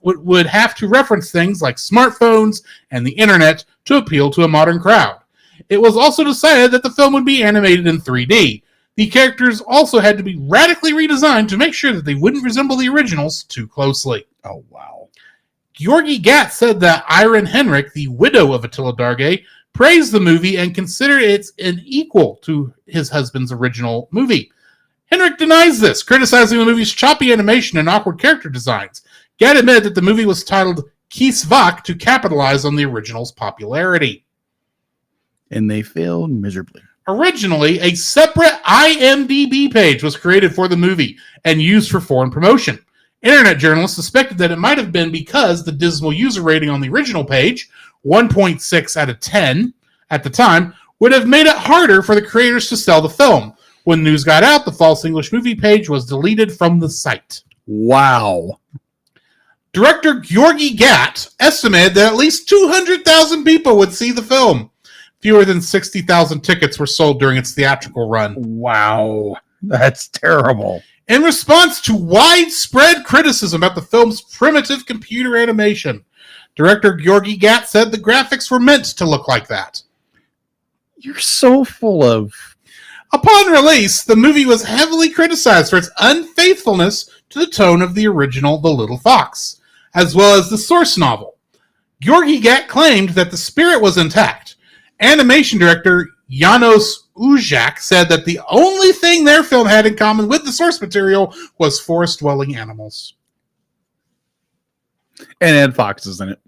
to reference things like smartphones and the internet to appeal to a modern crowd. It was also decided that the film would be animated in 3D. The characters also had to be radically redesigned to make sure that they wouldn't resemble the originals too closely. Oh, wow. Georgi Gatt said that Irene Henrik, the widow of Attila Dargay, praised the movie and considered it an equal to his husband's original movie. Henrik denies this, criticizing the movie's choppy animation and awkward character designs. Gatt admitted that the movie was titled Kies Vak to capitalize on the original's popularity. And they failed miserably. Originally, a separate IMDb page was created for the movie and used for foreign promotion. Internet journalists suspected that it might have been because the dismal user rating on the original page, 1.6 out of 10 at the time, would have made it harder for the creators to sell the film. When news got out, the false English movie page was deleted from the site. Wow. Director Georgi Gatt estimated that at least 200,000 people would see the film. Fewer than 60,000 tickets were sold during its theatrical run. Wow. That's terrible. In response to widespread criticism about the film's primitive computer animation, director Georgi Gatt said the graphics were meant to look like that. You're so full of... Upon release, the movie was heavily criticized for its unfaithfulness to the tone of the original The Little Fox, as well as the source novel. Georgi Gatt claimed that the spirit was intact. Animation director Janos Ujak said that the only thing their film had in common with the source material was forest-dwelling animals. And it had foxes in it.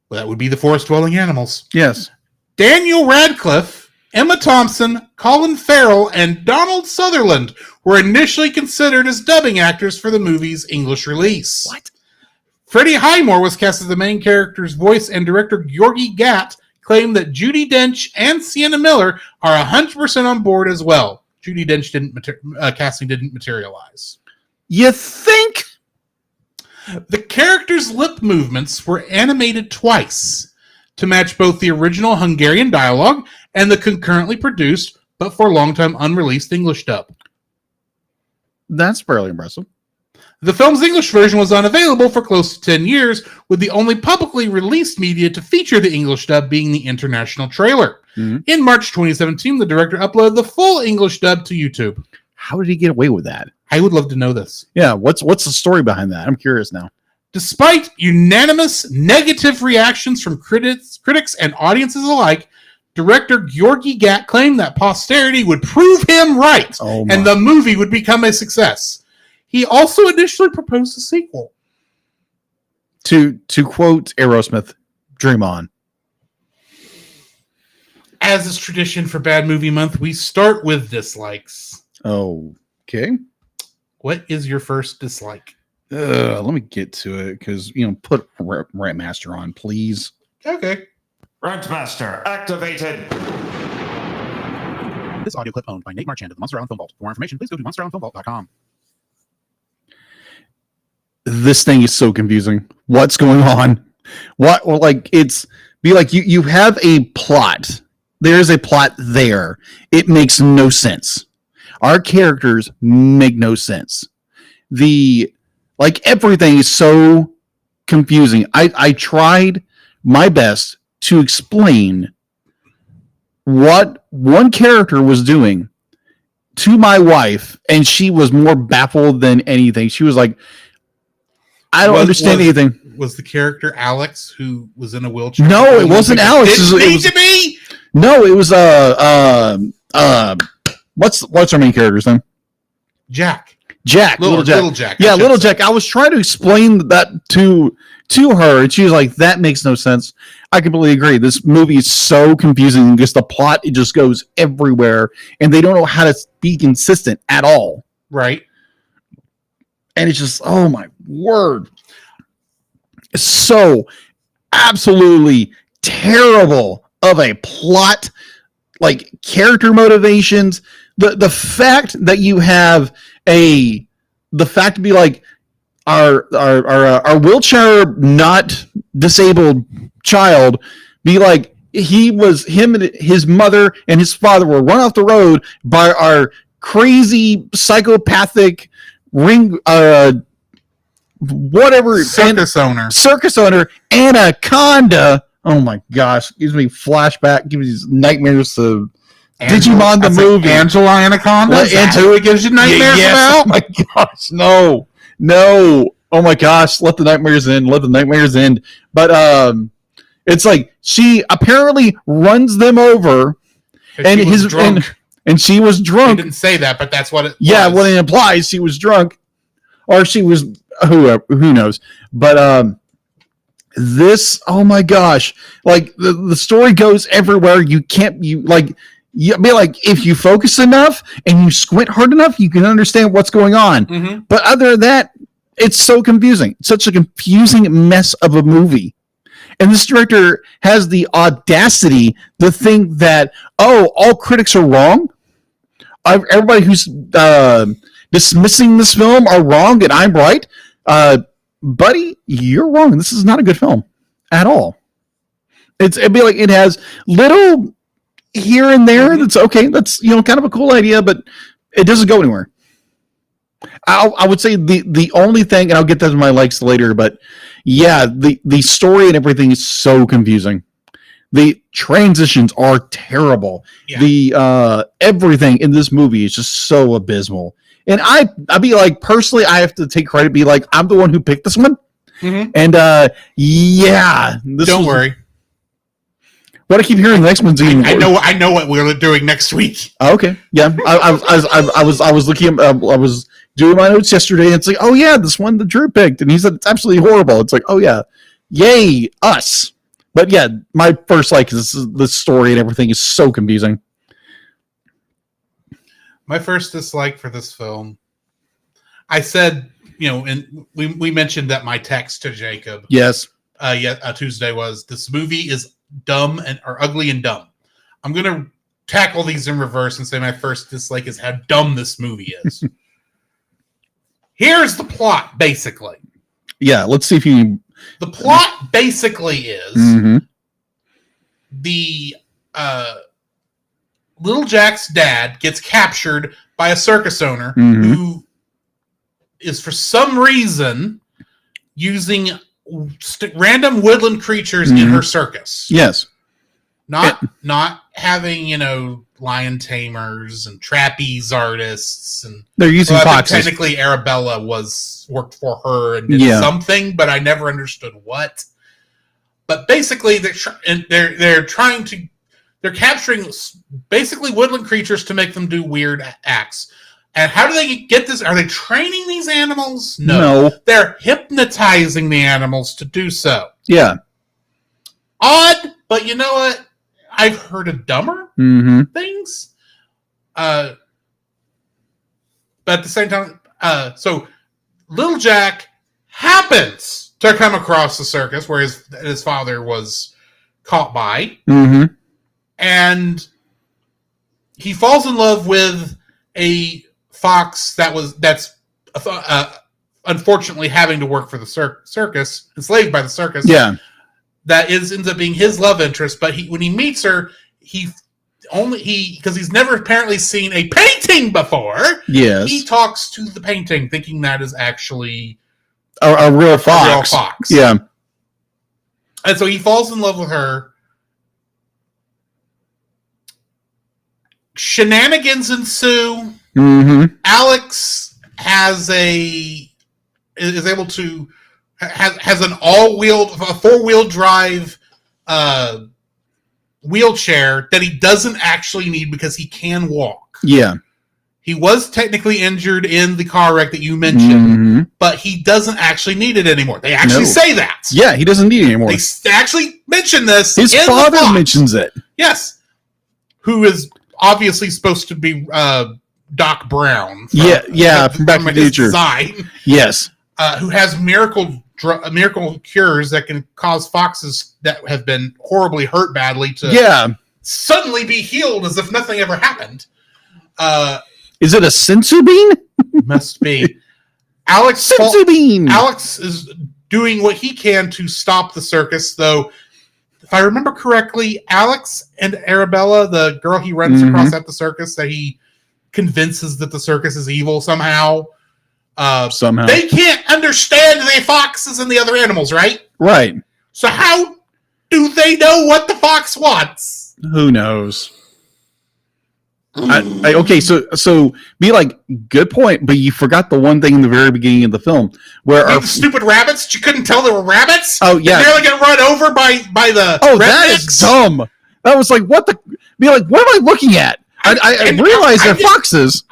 Well, that would be the forest-dwelling animals. Yes. Daniel Radcliffe, Emma Thompson, Colin Farrell, and Donald Sutherland were initially considered as dubbing actors for the movie's English release. What? Freddie Highmore was cast as the main character's voice, and director Georgi Gatt claimed that Judi Dench and Sienna Miller are 100% on board as well. Judi Dench casting didn't materialize. You think? The characters' lip movements were animated twice to match both the original Hungarian dialogue and the concurrently produced, but for a long time unreleased English dub. That's fairly impressive. The film's English version was unavailable for close to 10 years, with the only publicly released media to feature the English dub being the international trailer. Mm-hmm. In March 2017, the director uploaded the full English dub to YouTube. How did he get away with that? I would love to know this. Yeah, what's the story behind that? I'm curious now. Despite unanimous negative reactions from critics and audiences alike, director Georgi Gatt claimed that posterity would prove him right, and the movie would become a success. He also initially proposed a sequel. To quote Aerosmith, dream on. As is tradition for Bad Movie Month, we start with dislikes. Okay. What is your first dislike? Let me get to it because, put Rantmaster on, please. Okay. Rantmaster activated. This audio clip owned by Nate Marchand of the Monster Island Film Vault. For more information, please go to monsterislandfilmvault.com. This thing is so confusing. What's going on? It's be like you have a plot. There's a plot there. It makes no sense. Our characters make no sense. Everything is so confusing. I tried my best to explain what one character was doing to my wife, and she was more baffled than anything. She was like, I don't understand anything. Was the character Alex who was in a wheelchair? No, it wasn't Alex. No, it was what's our main character's name? Jack. Little Jack. Yeah, Little Jack. I was trying to explain that to her, and she was like, that makes no sense. I completely agree. This movie is so confusing because the plot, it just goes everywhere, and they don't know how to be consistent at all. Right. And it's just, oh my word. It's so absolutely terrible of a plot, like character motivations. The fact that you have the fact to be like our wheelchair not disabled child be like him and his mother and his father were run off the road by our crazy psychopathic circus owner Anaconda. Oh my gosh, gives me flashback, gives me these nightmares of Digimon the That's movie. like Angela Anaconda. Like, That's who it gives you nightmares Yes. about. Oh my gosh, no. Oh my gosh, let the nightmares end. But it's like she apparently runs them over, and She was drunk. and she was They drunk. didn't say that, but that's what it Yeah, was. what it implies, she was drunk, or she was who knows. But this, oh my gosh, like the story goes everywhere. You if you focus enough and you squint hard enough, you can understand what's going on. Mm-hmm. But other than that, it's so confusing. It's such a confusing mess of a movie. And this director has the audacity to think that, all critics are wrong. Everybody who's dismissing this film are wrong, and I'm right. Buddy, you're wrong. This is not a good film at all. It'd be like it has little here and there. That's okay. That's kind of a cool idea, but it doesn't go anywhere. I would say the only thing, and I'll get that to my likes later, but yeah, the story and everything is so confusing. The transitions are terrible. Yeah. The everything in this movie is just so abysmal. And I'd be like, personally, I have to take credit, be like, I'm the one who picked this one. Mm-hmm. And yeah, Don't worry. What I keep hearing, the next one's even worse. I know what we're doing next week. Okay, yeah, I was looking at, I was doing my notes yesterday, and it's like, oh yeah, this one that Drew picked, and he said it's absolutely horrible. It's like, oh yeah, yay us. But yeah, my first is the story and everything is so confusing. My first dislike for this film, I said, and we mentioned that my text to Jacob, Yes, Tuesday was, this movie is dumb or ugly and dumb. I'm gonna tackle these in reverse and say my first dislike is how dumb this movie is. Here's the plot, basically. yeah. Let's see if you. The plot basically is Mhm. the Little Jack's dad gets captured by a circus owner Mhm. who is for some reason using random woodland creatures in her circus. Yes. Not having, lion tamers and trapeze artists, and They're using I think foxes. technically Arabella worked for her and did Yeah. something, but I never understood what. But basically, they're capturing basically woodland creatures to make them do weird acts. And how do they get this? Are they training these animals? No. They're hypnotizing the animals to do so. Yeah. Odd, but you know what? I've heard of dumber Mm-hmm. things. But at the same time, so Little Jack happens to come across the circus where his father was caught by, Mm-hmm. and he falls in love with a fox that's unfortunately having to work for the circus, enslaved by the circus. Yeah. That ends up being his love interest, but when he meets her, because he's never apparently seen a painting before. Yes. He talks to the painting, thinking that is actually A real fox. a real fox. Yeah. And so he falls in love with her. Shenanigans ensue. Mm-hmm. Alex has a four-wheel drive wheelchair that he doesn't actually need because he can walk. Yeah. He was technically injured in the car wreck that you mentioned, Mm-hmm. but he doesn't actually need it anymore. They actually No. say that. Yeah, he doesn't need it anymore. They actually mention this. His in the father plot. mentions it. Yes. Who is obviously supposed to be Doc Brown. From From Back to the his Future. design. Yes. Who has miracle cures that can cause foxes that have been horribly hurt badly to suddenly be healed as if nothing ever happened. Is it a sensu bean? Must be. Alex is doing what he can to stop the circus, though. If I remember correctly, Alex and Arabella, the girl he runs across at the circus, that he convinces that the circus is evil somehow. Somehow. They can't understand the foxes and the other animals, right? Right. So how do they know what the fox wants? Who knows? Okay, so be like, good point, but you forgot the one thing in the very beginning of the film where The stupid rabbits? You couldn't tell they were rabbits? Oh, yeah. They nearly get run over by the that is rednecks? dumb. That was like, what the? Be like, what am I looking at? I realize they're foxes.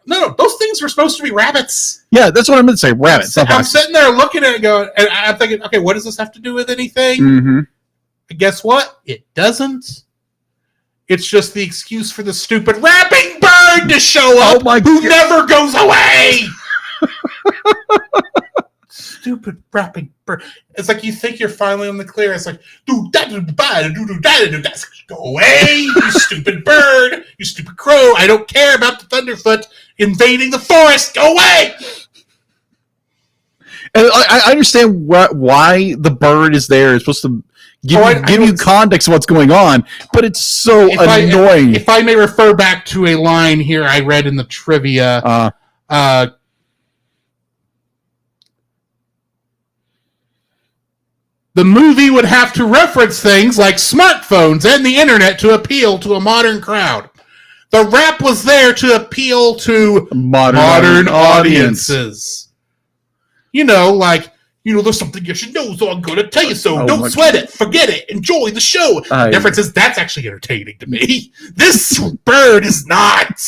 No, those things were supposed to be rabbits. Yeah, that's what I meant to say. Rabbits. not I'm foxes. sitting there looking at it going, and I'm thinking, okay, what does this have to do with anything? Mm-hmm. And guess what? It doesn't. It's just the excuse for the stupid rapping bird to show up, who never goes away. Stupid rapping bird. It's like you think you're finally on the clear. It's like, go away, you stupid bird, you stupid crow. I don't care about the Thunderfoot invading the forest. Go away. And I understand why the bird is there. It's supposed to give you context of what's going on, but it's so annoying. If I may refer back to a line here I read in the trivia, the movie would have to reference things like smartphones and the internet to appeal to a modern crowd. The rap was there to appeal to modern audiences. You know, like, there's something you should know, so I'm going to tell you so. Don't sweat it. Forget it. Enjoy the show. The difference is that's actually entertaining to me. This bird is not.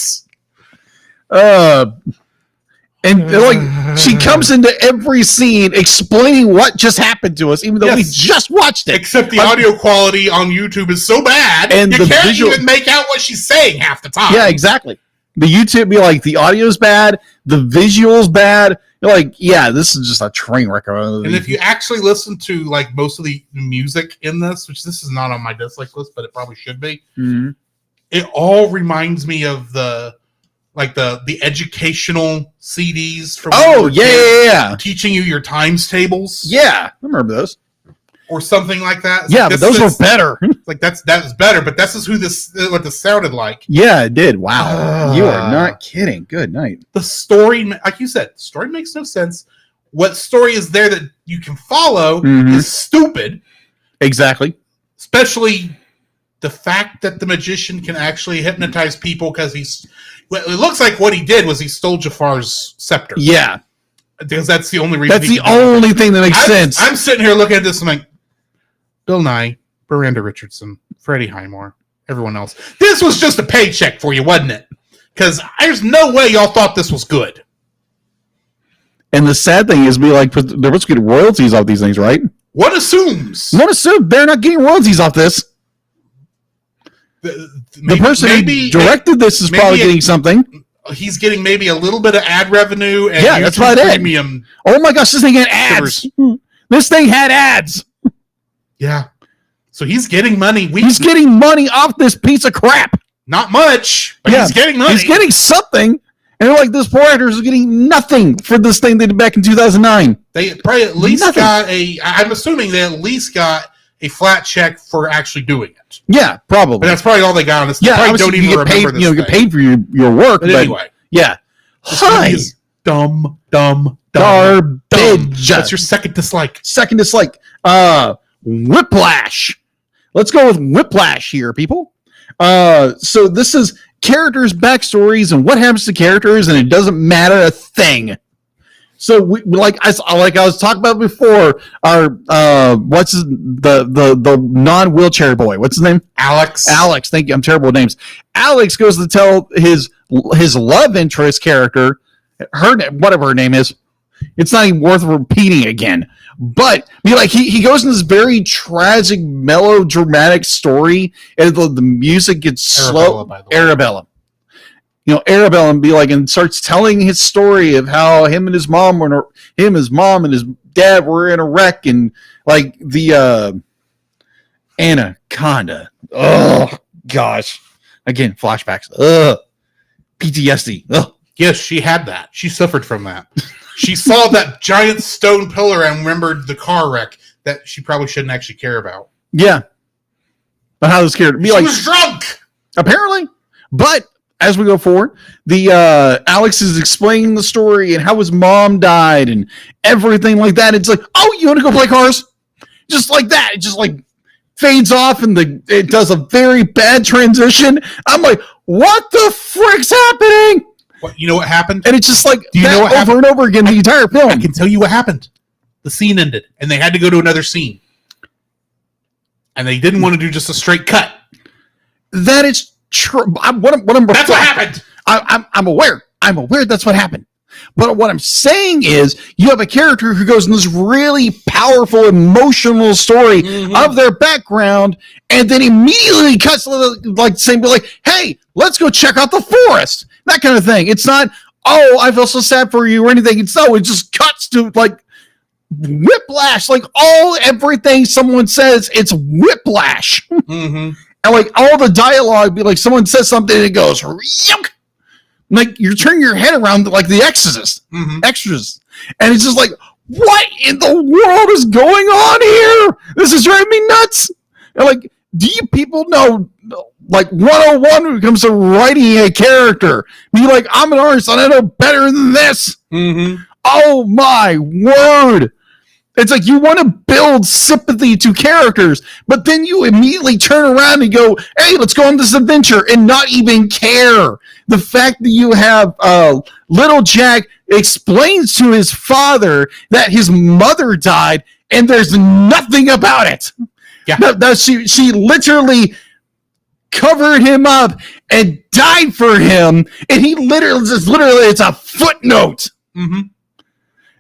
And like she comes into every scene explaining what just happened to us, even though we just watched it. Except the audio quality on YouTube is so bad, and you can't even make out what she's saying half the time. Yeah, exactly. The YouTube be like, the audio's bad, the visual's bad. You're like, yeah, this is just a train wreck. And if you actually listen to like most of the music in this, which this is not on my dislike list, but it probably should be, it all reminds me of the educational CDs from teaching you your times tables. Yeah, I remember those. Or something like that. It's but those were better. Like that was better, but this is what this sounded like. Yeah, it did. Wow. You are not kidding. Good night. The story, like you said, story makes no sense. What story is there that you can follow is stupid. Exactly. Especially the fact that the magician can actually hypnotize people because it looks like what he did was he stole Jafar's scepter. Yeah. Because that's the only reason. That's the only thing that makes sense. I'm sitting here looking at this and I'm like, Bill Nye, Miranda Richardson, Freddie Highmore, everyone else. This was just a paycheck for you, wasn't it? Because there's no way y'all thought this was good. And the sad thing is, they're supposed to get royalties off these things, right? One assumes. They're not getting royalties off this. The person who directed this is probably getting something. He's getting maybe a little bit of ad revenue. And that's what I did. Premium. Oh my gosh, this thing had ads. This thing had ads. Yeah. So he's getting money. He's getting money off this piece of crap. Not much, but he's getting money. He's getting something. And they're like, this poor actor is getting nothing for this thing they did back in 2009. They probably at least I'm assuming they at least got a flat check for actually doing it. Yeah, probably. But that's probably all they got on this. Yeah, probably don't even get paid, remember this get paid for your work. But anyway. Yeah. Hi. Dumb. Garbage. That's your second dislike. Whiplash. Let's go with Whiplash here, people. So this is characters' backstories and what happens to characters, and it doesn't matter a thing. So like I was talking about before, our what's the non-wheelchair boy? What's his name? Alex. Thank you. I'm terrible with names. Alex goes to tell his love interest character, whatever her name is. It's not even worth repeating again. But he goes in this very tragic, melodramatic story, and the music gets slow. Arabella. Arabella and starts telling his story of how him and his mom and his dad were in a wreck, and like the anaconda. Oh gosh. Again, flashbacks. PTSD. Ugh. Yes, she had that. She suffered from that. She saw that giant stone pillar and remembered the car wreck that she probably shouldn't actually care about. Yeah. But how this character she was drunk. Apparently. But as we go forward, the Alex is explaining the story and how his mom died and everything like that. It's like, oh, you want to go play cars? Just like that. It just like fades off and it does a very bad transition. I'm like, what the frick's happening? What, you know what happened? And it's just like Do you know what over happened? and over again the entire film. I can tell you what happened. The scene ended, and they had to go to another scene. And they didn't want to do just a straight cut. That is true. That's what happened. I'm aware. I'm aware that's what happened. But what I'm saying is, you have a character who goes in this really powerful, emotional story of their background, and then immediately cuts like saying, like, "Hey, let's go check out the forest." That kind of thing. It's not, "Oh, I feel so sad for you" or anything. It's no. It just cuts to like whiplash. Like everything someone says, it's whiplash. Mm-hmm. And like all the dialogue, be like someone says something and it goes, "Yuck." Like you're turning your head around like the Exorcist, and it's just like, what in the world is going on here? This is driving me nuts. And like, do you people know, like 101 when it comes to writing a character? Be like, I'm an artist and I know better than this. Oh my word. It's like you want to build sympathy to characters, but then you immediately turn around and go, "Hey, let's go on this adventure," and not even care. The fact that you have little Jack explains to his father that his mother died, and there's nothing about it. Yeah, no, she literally covered him up and died for him, and he literally it's a footnote.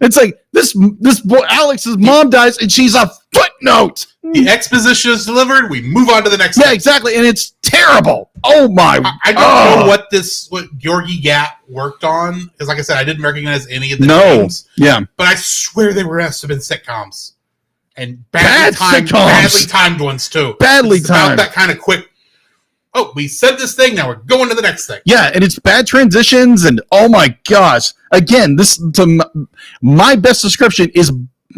It's like this boy Alex's mom dies, and she's a footnote. The exposition is delivered. We move on to the next. Yeah, exactly, and it's terrible. Oh my! I don't know what Georgi Gat worked on, because, like I said, I didn't recognize any of the names. Yeah, but I swear they must have been sitcoms, and Bad badly timed ones too. Badly It's about timed. that kind of quick. Oh, we said this thing. Now we're going to the next thing. Yeah, and it's bad transitions, and oh my gosh! Again, my best description is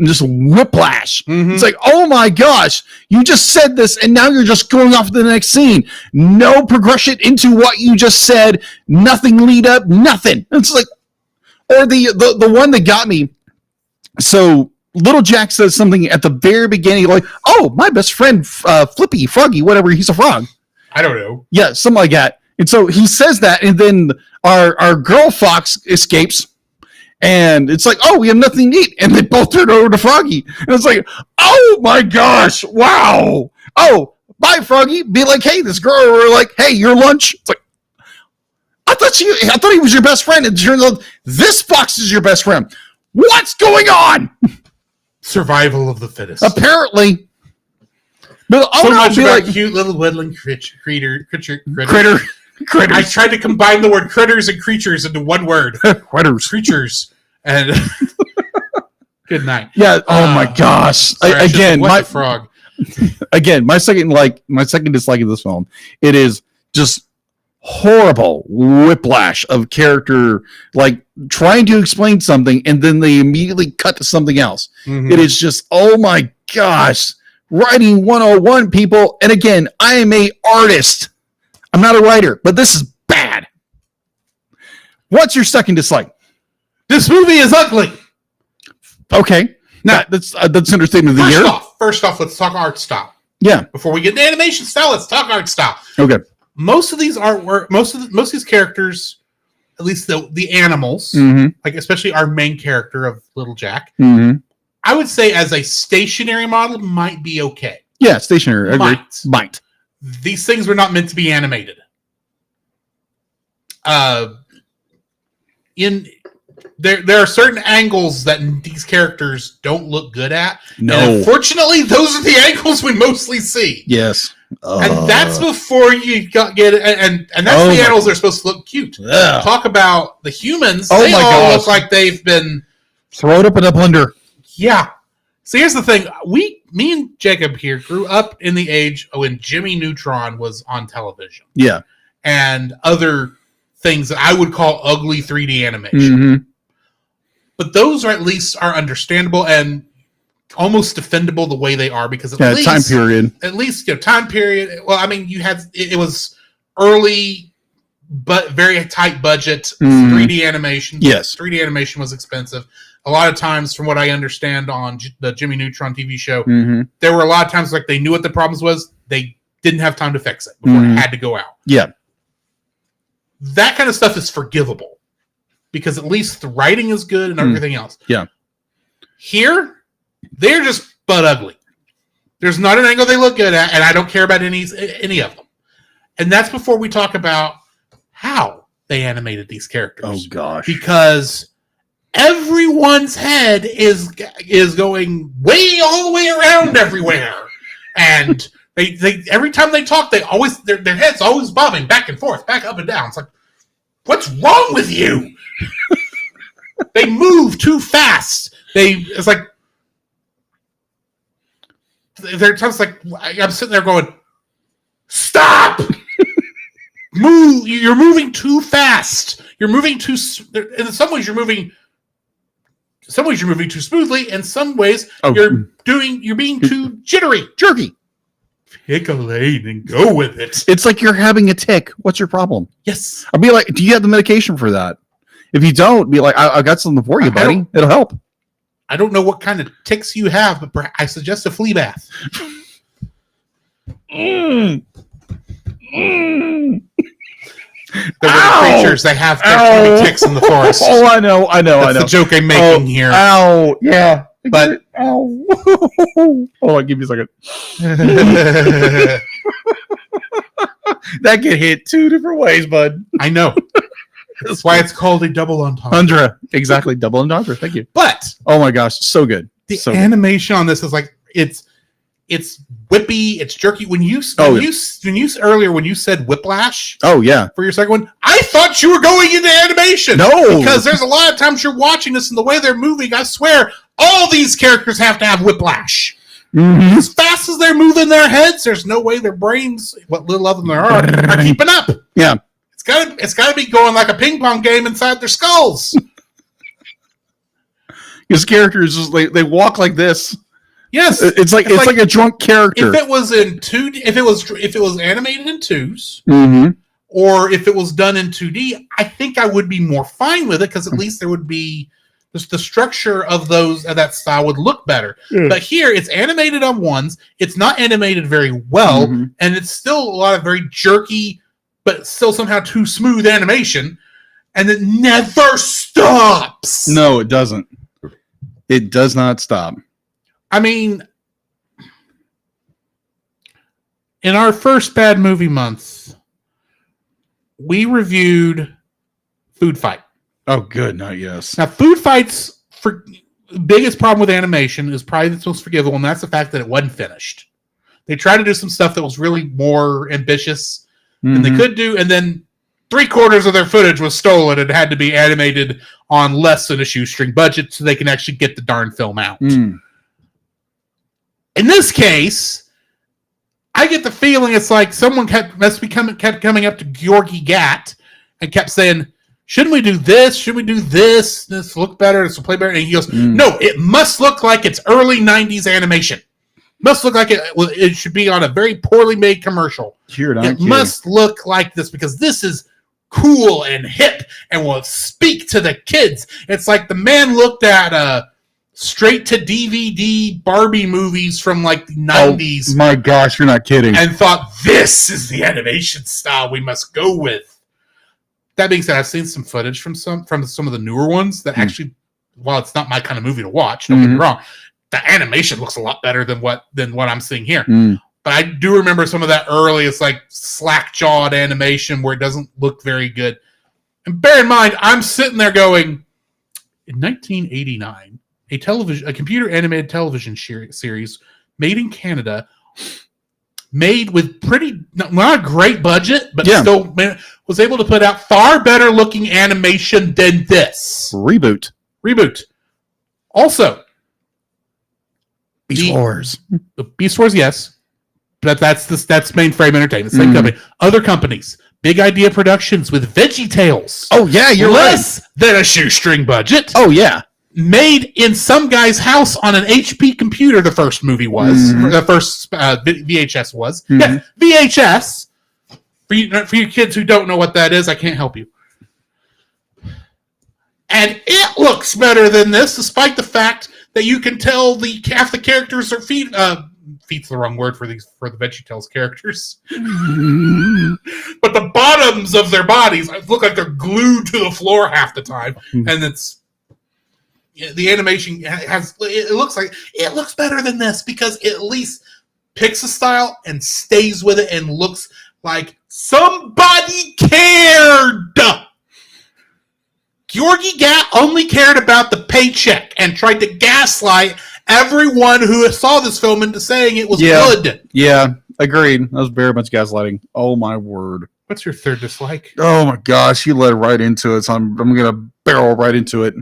just whiplash. It's like, oh my gosh, you just said this, and now you're just going off to the next scene. No progression into what you just said. Nothing lead up. Nothing. It's like, or the one that got me. So little Jack says something at the very beginning, like, "Oh, my best friend, Flippy, Froggy, whatever. He's a frog." I don't know. Yeah, something like that. And so he says that, and then our girl Fox escapes, and it's like, "Oh, we have nothing to eat," and they both turn over to Froggy, and it's like, "Oh my gosh, wow! Oh, bye, Froggy." Be like, "Hey, this girl," or like, "Hey, your lunch." It's like, I thought he was your best friend, and it turns out this Fox is your best friend. What's going on? Survival of the fittest. Apparently. But So no, much be about like, cute little woodland critter. critters. I tried to combine the word critters and creatures into one word. Critters. Creatures. And good night. Yeah. Oh my gosh. Sorry, I Again, what the frog. Again, my second dislike of this film, it is just horrible whiplash of character, like trying to explain something and then they immediately cut to something else. It is just, oh my gosh. Writing 101, people. And again, I am a artist. I'm not a writer, but this is bad. What's your second dislike? This movie is ugly. Okay. Now that's understatement of the year. First off, let's talk art style. Yeah. Before we get into animation style, let's talk art style. Okay. Most of these artwork, most of these characters, at least the animals, like especially our main character of Little Jack, I would say as a stationary model might be okay. Yeah, stationary. Might. These things were not meant to be animated. There are certain angles that these characters don't look good at. No. And unfortunately, those are the angles we mostly see. Yes. And that's before you get and that's the animals that are supposed to look cute. Talk about the humans. Oh they my all gosh. look like they've been thrown up in a blender. Yeah. So here's the thing. Me and Jacob here grew up in the age when Jimmy Neutron was on television. Yeah. And other things that I would call ugly 3D animation. But those are at least are understandable and almost defendable the way they are because at least time period. At least time period. Well, I mean, you had it was early but very tight budget 3D animation. Yes. 3D animation was expensive. a lot of times, from what I understand on the Jimmy Neutron TV show, Mm-hmm. there were a lot of times like they knew what the problems was. They didn't have time to fix it before it had to go out. Yeah. That kind of stuff is forgivable because at least the writing is good and everything else. Yeah. Here, they're just butt ugly. There's not an angle they look good at, and I don't care about any of them. And that's before we talk about how they animated these characters. Oh gosh. Because everyone's head is going way all the way around everywhere, and they every time they talk, they always their head's always bobbing back and forth, back up and down. It's like, what's wrong with you? They move too fast. It's like there are times like I'm sitting there going, stop. Move! You're moving too fast. You're moving too. In some ways, you're moving. Some ways you're moving too smoothly. In some ways, you're being too jittery, jerky. Pick a lane and go with it. It's like you're having a tick. What's your problem? Yes. I'll be like, do you have the medication for that? If you don't, be like, I got something for you, buddy. It'll help. I don't know what kind of ticks you have, but I suggest a flea bath. They're little creatures. They have ticks in the forest. Oh, I know. That's the joke I'm making here. Ow, yeah. But ow. Hold on, give me a second. That get hit 2 different ways, bud. I know. That's why it's called a double entendre. Andra, exactly, double entendre. Thank you. But oh my gosh, so good. The so animation on this is like it's whippy, it's jerky. When you earlier when you said whiplash, oh yeah, for your second one, I thought you were going into animation. No, because there's a lot of times you're watching this and the way they're moving, I swear, all these characters have to have whiplash. Mm-hmm. As fast as they're moving their heads, there's no way their brains, what little of them there are keeping up. Yeah. It's got to be going like a ping pong game inside their skulls. His characters just they walk like this. Yes, it's like a drunk character. If it was in if it was animated in 2s, mm-hmm. or if it was done in 2D, I think I would be more fine with it because at least there would be the structure of that style would look better. Yeah. But here it's animated on 1s. It's not animated very well, and it's still a lot of very jerky, but still somehow too smooth animation, and it never stops. No, it doesn't. It does not stop. I mean, in our first Bad Movie Month, we reviewed Food Fight. Oh, good. Not yes. Now, Food Fight's biggest problem with animation is probably the most forgivable, and that's the fact that it wasn't finished. They tried to do some stuff that was really more ambitious than they could do, and then 3/4 of their footage was stolen and had to be animated on less than a shoestring budget so they can actually get the darn film out. Mm. In this case, I get the feeling it's like someone kept coming up to Georgi Gatt and kept saying, shouldn't we do this? Should we do this? This look better. This will play better. And he goes, no, it must look like it's early 90s animation. Must look like it should be on a very poorly made commercial. It must look like this because this is cool and hip and will speak to the kids. It's like the man looked at straight to DVD Barbie movies from like the 90s. Oh my gosh, you're not kidding. And thought, this is the animation style we must go with. That being said, I've seen some footage from some of the newer ones that actually, while it's not my kind of movie to watch, don't get me wrong, the animation looks a lot better than what I'm seeing here. But I do remember some of that early, it's like slack-jawed animation where it doesn't look very good. And bear in mind, I'm sitting there going, in 1989, a computer animated television series made in Canada, made with not a great budget, but still was able to put out far better looking animation than this. Reboot. Also, Beast Wars. Beast Wars, yes. But that's Mainframe Entertainment, same company. Other companies, Big Idea Productions with VeggieTales. Oh yeah, you're less than a shoestring budget. Oh yeah. Made in some guy's house on an HP computer, the first movie was. The first VHS was. Yeah, VHS. For you kids who don't know what that is, I can't help you. And it looks better than this, despite the fact that you can tell half the characters are feet. Feet's the wrong word for the VeggieTales characters. But the bottoms of their bodies look like they're glued to the floor half the time, and the animation has. It looks better than this because it at least picks a style and stays with it and looks like somebody cared. Georgie Gat only cared about the paycheck and tried to gaslight everyone who saw this film into saying it was good. Yeah, agreed. That was very much gaslighting. Oh my word. What's your third dislike? Oh my gosh, you led right into it, so I'm gonna barrel right into it.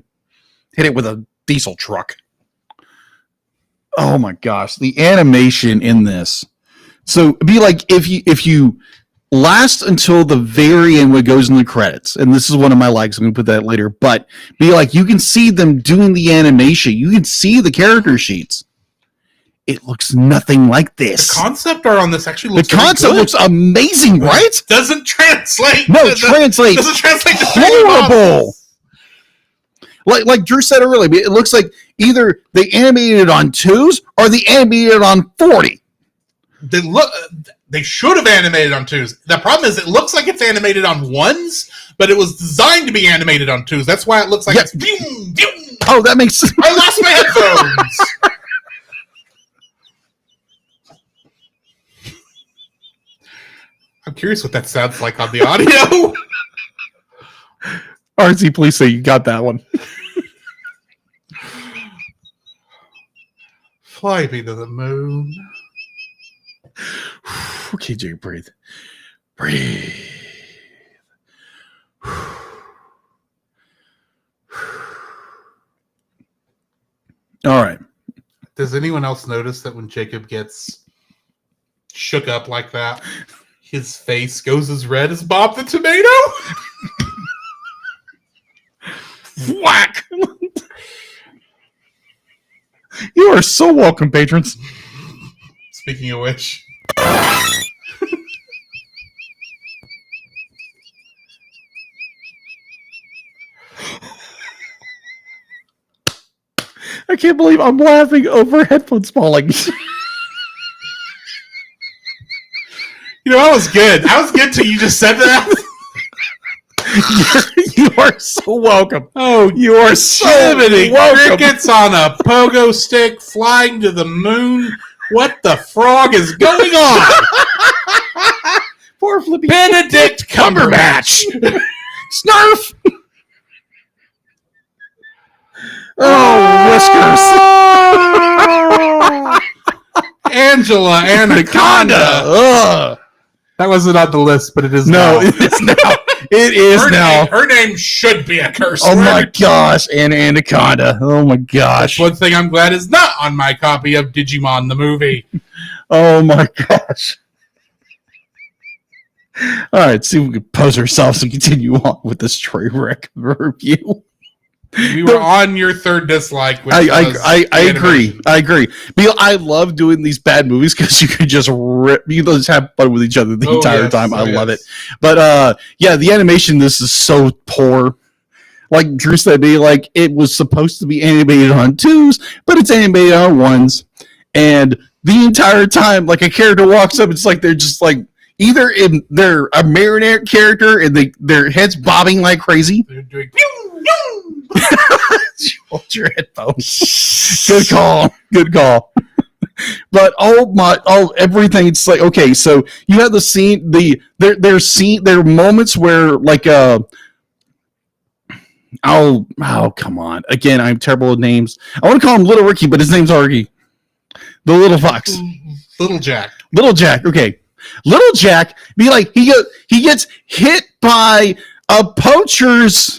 Hit it with a diesel truck. Oh my gosh, the animation in this. So it'd be like if you last until the very end when it goes in the credits, and this is one of my likes, I'm gonna put that later, but be like you can see them doing the animation, you can see the character sheets. It looks nothing like this. The concept art on this actually looks looks amazing, right? It doesn't translate. No, translate. Doesn't translate to horrible. Like Drew said earlier, it looks like either they animated it on 2s or they animated it on 40. They should have animated on 2s. The problem is it looks like it's animated on 1s, but it was designed to be animated on 2s. That's why it looks like it's... Boom, boom. Oh, that makes sense. I lost my headphones. I'm curious what that sounds like on the audio. RC, please say you got that one. Fly me to the moon. Okay, Jake, breathe. Breathe. All right. Does anyone else notice that when Jacob gets shook up like that, his face goes as red as Bob the Tomato? Whack! You are so welcome, patrons. Speaking of which... I can't believe I'm laughing over headphones falling. You know, that was good. That was good till you just said that. You are so welcome. Oh, you are so welcome. Crickets on a pogo stick flying to the moon. What the frog is going on? Poor Flippy. Benedict Cumberbatch. Snarf. Oh, whiskers. Angela Anaconda. That wasn't on the list, but it is now. It is now. It is now. Her name should be a curse word. Oh my gosh, Anaconda. Oh my gosh. That's one thing I'm glad is not on my copy of Digimon the movie. Oh my gosh. All right, see if we can pose ourselves and continue on with this train wreck review. We were on your third dislike. Which I agree. I agree. I love doing these bad movies because you can just have fun with each other the entire time. I love it. But yeah, the animation this is so poor. Like Drew said, it was supposed to be animated on 2s, but it's animated on 1s. And the entire time, like a character walks up, it's like they're just like either they're a marionette character and their heads bobbing like crazy. They're doing Hold your headphones. Good call. Good call. But everything. It's like, okay, so you have the scene. There are moments where like come on. Again, I'm terrible with names. I want to call him Little Ricky, but his name's Argy. The little fox. Little Jack. Little Jack. Okay. Little Jack be like he gets hit by a poacher's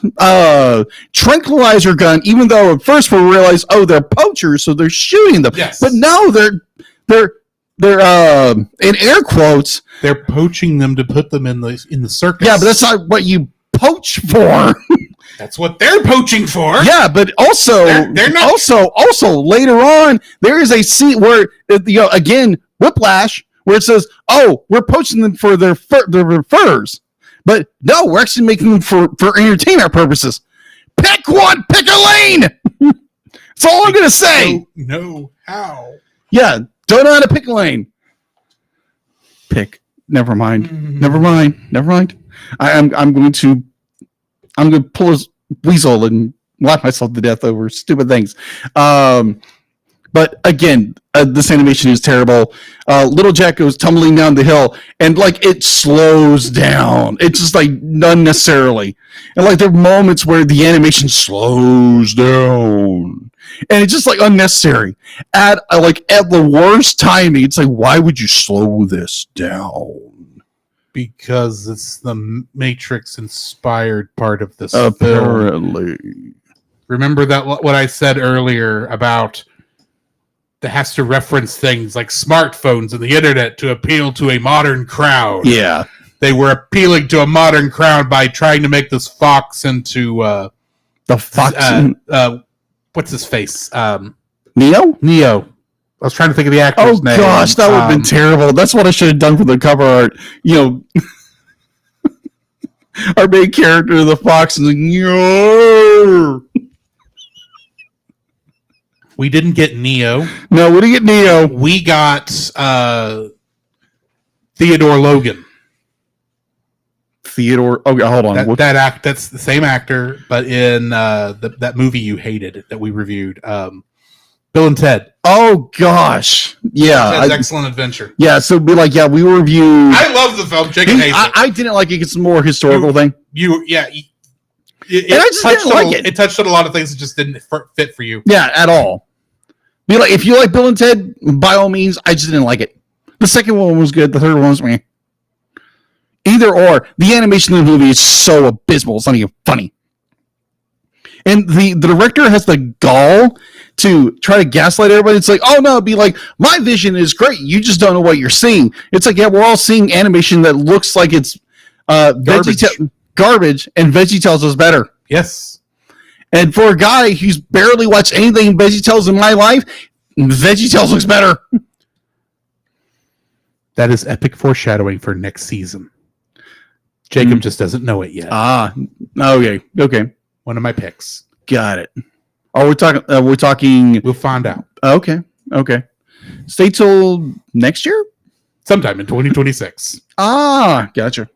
tranquilizer gun, even though at first we realize, they're poachers, so they're shooting them. Yes. But no, they're in air quotes, they're poaching them to put them in the circus. Yeah, but that's not what you poach for. That's what they're poaching for. Yeah, but also they're not. Also later on there is a scene where again Whiplash, where it says, we're poaching them for their furs. But no, we're actually making them for entertainment purposes. Pick one. Pick a lane. That's all I'm gonna say. Don't know how. Yeah, don't know how to pick a lane. Pick. Never mind. Never mind. I'm going to pull a weasel and laugh myself to death over stupid things. But again, this animation is terrible. Little Jack goes tumbling down the hill, and like it slows down. It's just like unnecessarily, and like there are moments where the animation slows down, and it's just like unnecessary. At the worst timing, it's like, why would you slow this down? Because it's the Matrix inspired part of this film. Apparently, Remember that what I said earlier about that has to reference things like smartphones and the internet to appeal to a modern crowd. yeah. They were appealing to a modern crowd by trying to make this fox into The fox. what's his face? Neo? Neo. I was trying to think of the actor's Oh name. gosh, that would have been terrible. That's what I should have done for the cover art. You know, our main character, the fox, is like, "Yo." We didn't get Neo. No, we didn't get Neo. We got Theodore Logan. Theodore. Okay, hold on. That's the same actor, but in that movie you hated that we reviewed, Bill and Ted. Oh gosh, yeah, Ted's Excellent Adventure. yeah. So be like, yeah, we reviewed. I love the film. Jacob hates it. I didn't like it. It's more historical thing. It And I just touched didn't on like a- it. It touched on a lot of things that just didn't fit for you. Yeah, at all. Be like, if you like Bill and Ted, by all means. I just didn't like it. The second one was good. The third one was meh. Either or, the animation in the movie is so abysmal. It's not even funny. And the director has the gall to try to gaslight everybody. It's like, oh no, it'd be like, my vision is great. You just don't know what you're seeing. It's like, yeah, we're all seeing animation that looks like it's Garbage. garbage, and VeggieTales is better. Yes. And for a guy who's barely watched anything VeggieTales in my life, VeggieTales looks better. That is epic foreshadowing for next season. Jacob just doesn't know it yet. Ah, okay. One of my picks. Got it. Oh, we're talking. We're talking. We'll find out Okay. Stay till next year. sometime in 2026. Ah, gotcha.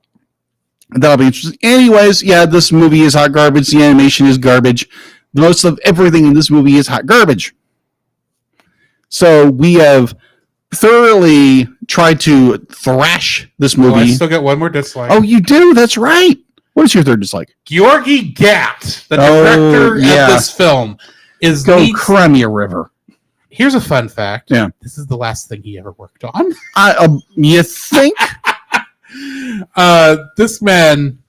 That'll be interesting. Anyways, yeah, this movie is hot garbage. The animation is garbage. Most of everything in this movie is hot garbage. So we have thoroughly tried to thrash this Oh, I movie. still got one more dislike. Oh, you do? That's right. What is your third dislike? Georgi Gat, the Oh, director yeah. of this film, is Go Crimea River. Here's a fun fact. Yeah. This is the last thing he ever worked on. You think? This man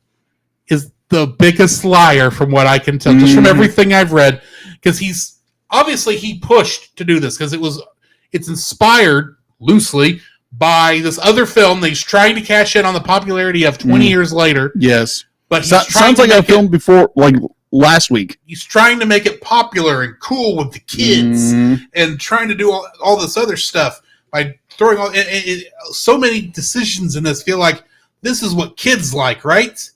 is the biggest liar from what I can tell, just from everything I've read, because he's obviously he pushed to do this because it's inspired loosely by this other film that he's trying to cash in on the popularity of 20 years later. Yes. But he's Sounds like I filmed before, like last week. He's trying to make it popular and cool with the kids and trying to do all this other stuff by throwing so many decisions in this feel like this is what kids like, right?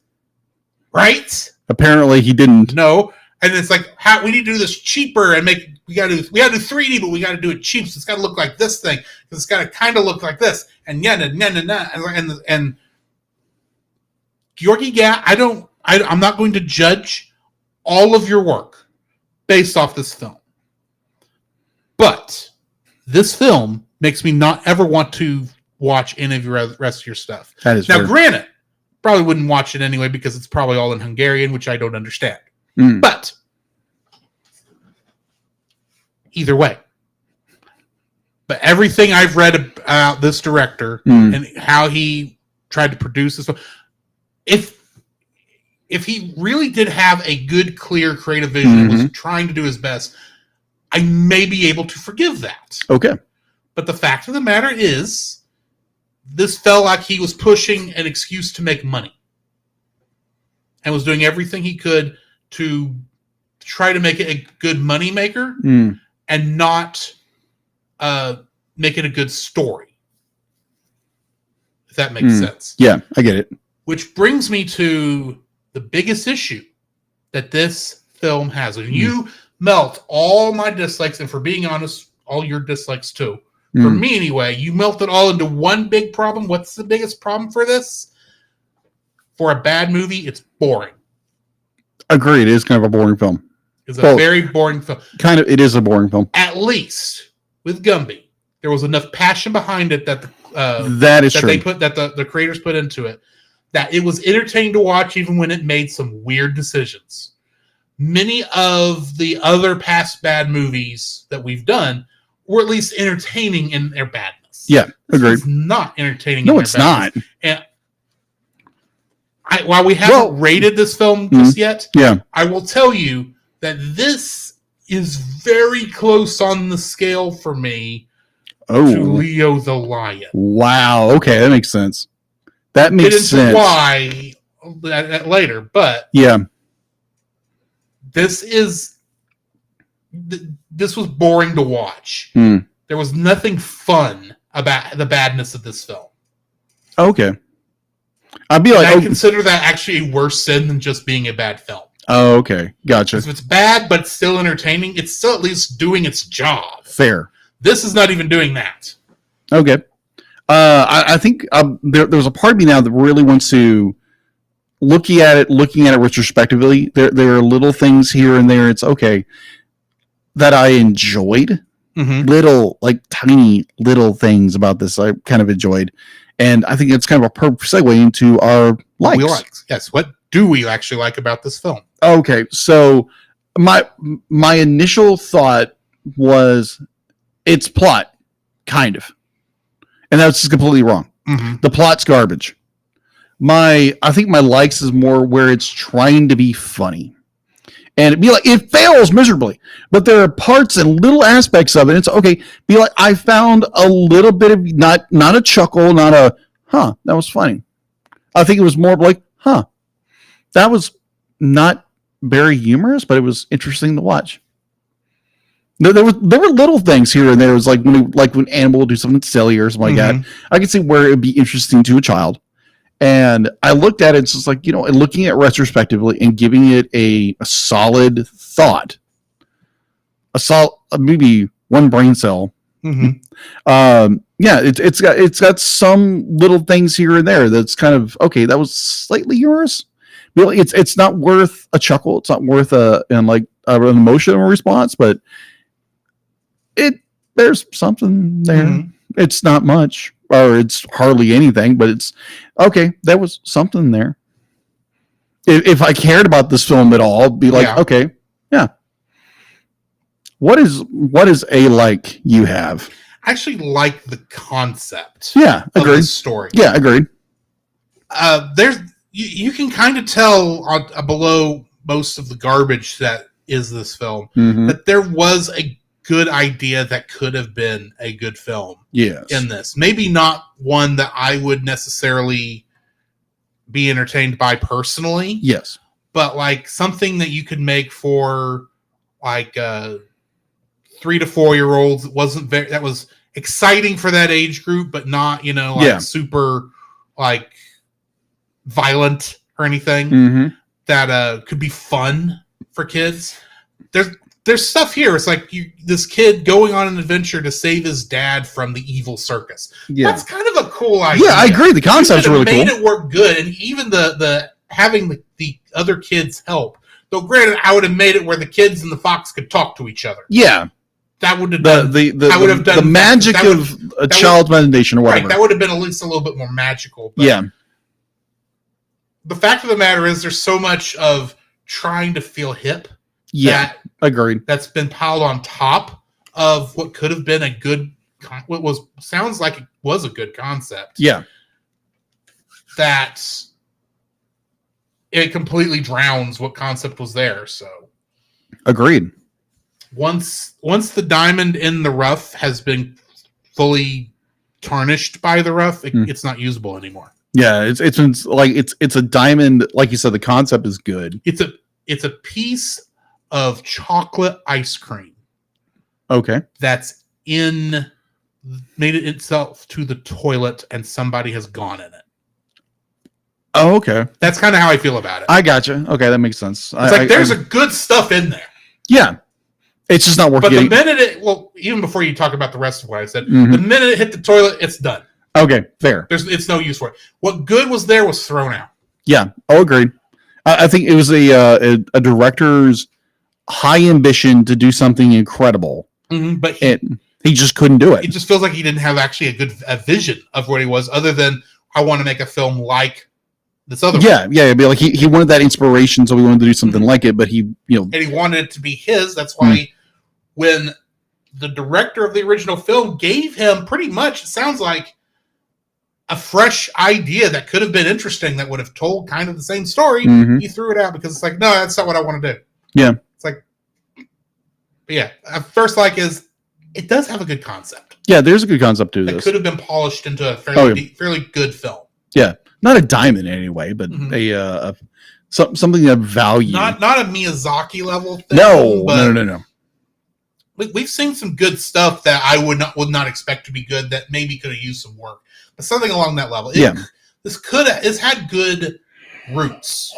Right? Apparently he didn't. No. And it's like, we need to do this cheaper and we gotta do 3D, but we gotta do it cheap. So it's gotta look like this thing. Because it's gotta kind of look like this. And and Georgi Gat, I'm not going to judge all of your work based off this film. But this film makes me not ever want to watch any of your rest of your stuff. That is now, fair. granted, probably wouldn't watch it anyway because it's probably all in Hungarian, which I don't understand. But either way, but everything I've read about this director and how he tried to produce this film, if he really did have a good, clear, creative vision and was trying to do his best, I may be able to forgive that. Okay. But the fact of the matter is, this felt like he was pushing an excuse to make money and was doing everything he could to try to make it a good money maker and not make it a good story. If that makes sense. Yeah, I get it. Which brings me to the biggest issue that this film has. When you melt all my dislikes, and for being honest, all your dislikes too. For me anyway, you melt it all into one big problem. What's the biggest problem for this? For a bad movie, it's boring. Agreed. It is kind of a boring film. It's a very boring film. Kind of, it is a boring film. At least with Gumby, there was enough passion behind it that that is that true. they put that the creators put into it, that it was entertaining to watch even when it made some weird decisions. Many of the other past bad movies that we've done were at least entertaining in their badness. Yeah, agreed. It's not entertaining. No, in it's their badness. not. And while we haven't rated this film just yet, I will tell you that this is very close on the scale for me to Leo the Lion. Wow. Okay, that makes sense. That makes sense. Why later, but this was boring to watch. There was nothing fun about the badness of this film. Okay. I'd be like, I consider that actually a worse sin than just being a bad film. Oh, okay. Gotcha. If it's bad but still entertaining, it's still at least doing its job. Fair. This is not even doing that. Okay. I think there's a part of me now that really wants to looking at it retrospectively. There are little things here and there. It's okay that I enjoyed. Little, like tiny little things about this I kind of enjoyed. And I think it's kind of a perfect segue into our likes. We like. Yes. What do we actually like about this film? Okay. So my initial thought was its plot, kind of. And that's just completely wrong. The plot's garbage. I think my likes is more where it's trying to be funny. And it'd be like, it fails miserably. But there are parts and little aspects of it. It's okay. Be like, I found a little bit of, not a chuckle, not a, that was funny. I think it was more like, that was not very humorous, but it was interesting to watch. There were little things here and there. It was like when Animal would do something silly or something like that. I could see where it would be interesting to a child. And I looked at it, it's just like, and looking at it retrospectively and giving it a solid thought, maybe one brain cell. It's got some little things here and there that's kind of okay. That was slightly humorous. It's not worth a chuckle. It's not worth an emotional response, but there's something there. It's not much. Or it's hardly anything, but it's okay. There was something there. If I cared about this film at all, I'd be like, okay, yeah. What is a like you have? I actually like the concept. Yeah, agreed. Of the story. Yeah, agreed. You can kind of tell below most of the garbage that is this film that there was a good idea that could have been a good film. Yes. In this, maybe not one that I would necessarily be entertained by personally. Yes, but like something that you could make for like 3 to 4 year olds. That was exciting for that age group, but not super like violent or anything. That could be fun for kids. There's stuff here. It's like this kid going on an adventure to save his dad from the evil circus. Yeah. That's kind of a cool idea. Yeah, I agree. The concept's really cool. Made it work good, and even the having the other kids help. Though, granted, I would have made it where the kids and the fox could talk to each other. Yeah, that would have done. I would have done the magic of a child's imagination or whatever. Right, that would have been at least a little bit more magical. But yeah. The fact of the matter is, there's so much of trying to feel hip. Yeah, agreed. That's been piled on top of what could have been sounds like it was a good concept. Yeah, that it completely drowns what concept was there. So, agreed. Once the diamond in the rough has been fully tarnished by the rough, it's not usable anymore. Yeah, it's a diamond. Like you said, the concept is good. It's a piece of chocolate ice cream. Okay. That's made it itself to the toilet and somebody has gone in it. Oh, okay. That's kind of how I feel about it. I gotcha. Okay, that makes sense. It's like there's a good stuff in there. Yeah. It's just not worth But getting. the minute even before you talk about the rest of what I said, Mhm. the minute it hit the toilet, it's done. Okay, fair. It's no use for it. What good was there was thrown out. Yeah, I'll agree. I think it was a director's high ambition to do something incredible, But he just couldn't do it. it just feels like he didn't have actually a vision of what he was, other than I want to make a film like this other one. Yeah, it'd be like he wanted that inspiration, so he wanted to do something like it, but he, And he wanted it to be his. That's why when the director of the original film gave him pretty much, it sounds like, a fresh idea that could have been interesting, that would have told kind of the same story, Mhm. he threw it out because it's like, no, that's not what I want to do. Yeah. It's like, but yeah, first like is, it does have a good concept. Yeah, there's a good concept to That this. could have been polished into a fairly good film. Yeah, not a diamond anyway, but something of value. Not a Miyazaki level thing. no, but no. We've seen some good stuff that I would not expect to be good, that maybe could have used some work, but something along that level. It's had good roots.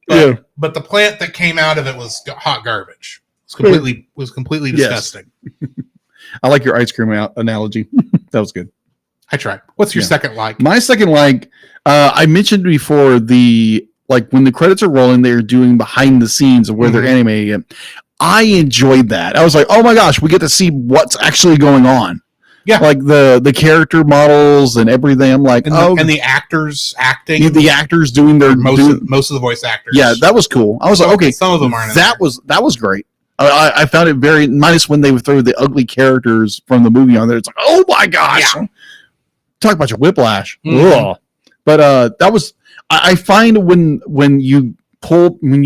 But the plant that came out of it was hot garbage. It was completely disgusting. I like your ice cream analogy. That was good. I tried. What's your second like? My second like, I mentioned before, when the credits are rolling, they're doing behind the scenes of where they're animating it. I enjoyed that. I was like, oh my gosh, we get to see what's actually going on. Yeah, like the character models and everything. I'm like, and the actors acting, the actors doing their most of the voice actors. Yeah, that was cool. I was like, okay, some of them aren't. That was great. I found it very, minus when they would throw the ugly characters from the movie on there. It's like, oh my gosh, talk about your whiplash. Ugh. But that was, I find when you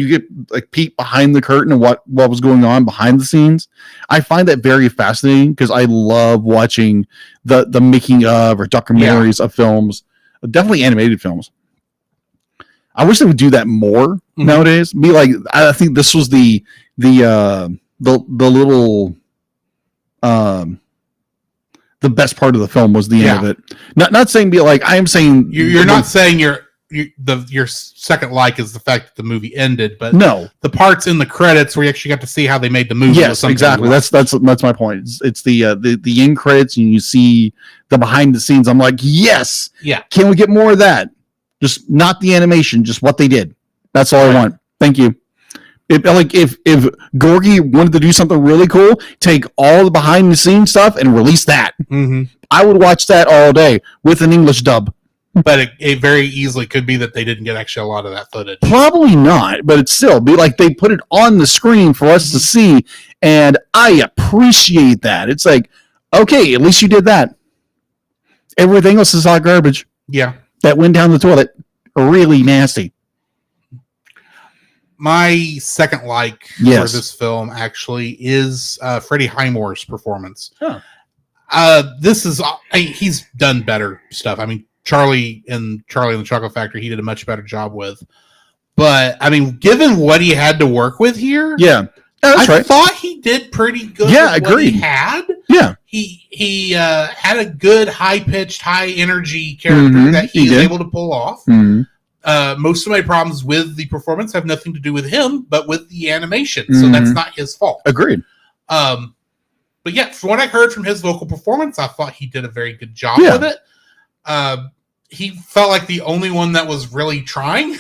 get like peek behind the curtain and what was going on behind the scenes, I find that very fascinating because I love watching the making of or documentaries of films, definitely animated films. I wish they would do that more nowadays. Be like, I think this was the little the best part of the film was the end of it. Not saying be like, I am saying you're not saying your second like is the fact that the movie ended, but no, the parts in the credits where you actually got to see how they made the movie. Yes, exactly. That's my point. It's the end credits and you see the behind the scenes. I'm like, yes, Can we get more of that? Just not the animation, just what they did. That's all I want. Thank you. If Gorgie wanted to do something really cool, take all the behind the scenes stuff and release that. I would watch that all day with an English dub. But it very easily could be that they didn't get actually a lot of that footage. Probably not, but it's still be like they put it on the screen for us to see, and I appreciate that. It's like, okay, at least you did that. Everything else is hot garbage. Yeah. That went down the toilet. Really nasty. My second like for this film actually is Freddie Highmore's performance. This is he's done better stuff. I mean, Charlie and the Chocolate Factory, he did a much better job with. But I mean, given what he had to work with here, I thought he did pretty good. Yeah, with agreed. What he had. Yeah, he had a good high pitched, high energy character that he was able to pull off. Most of my problems with the performance have nothing to do with him, but with the animation. So that's not his fault. Agreed. But yeah, from what I heard from his vocal performance, I thought he did a very good job with it. He felt like the only one that was really trying.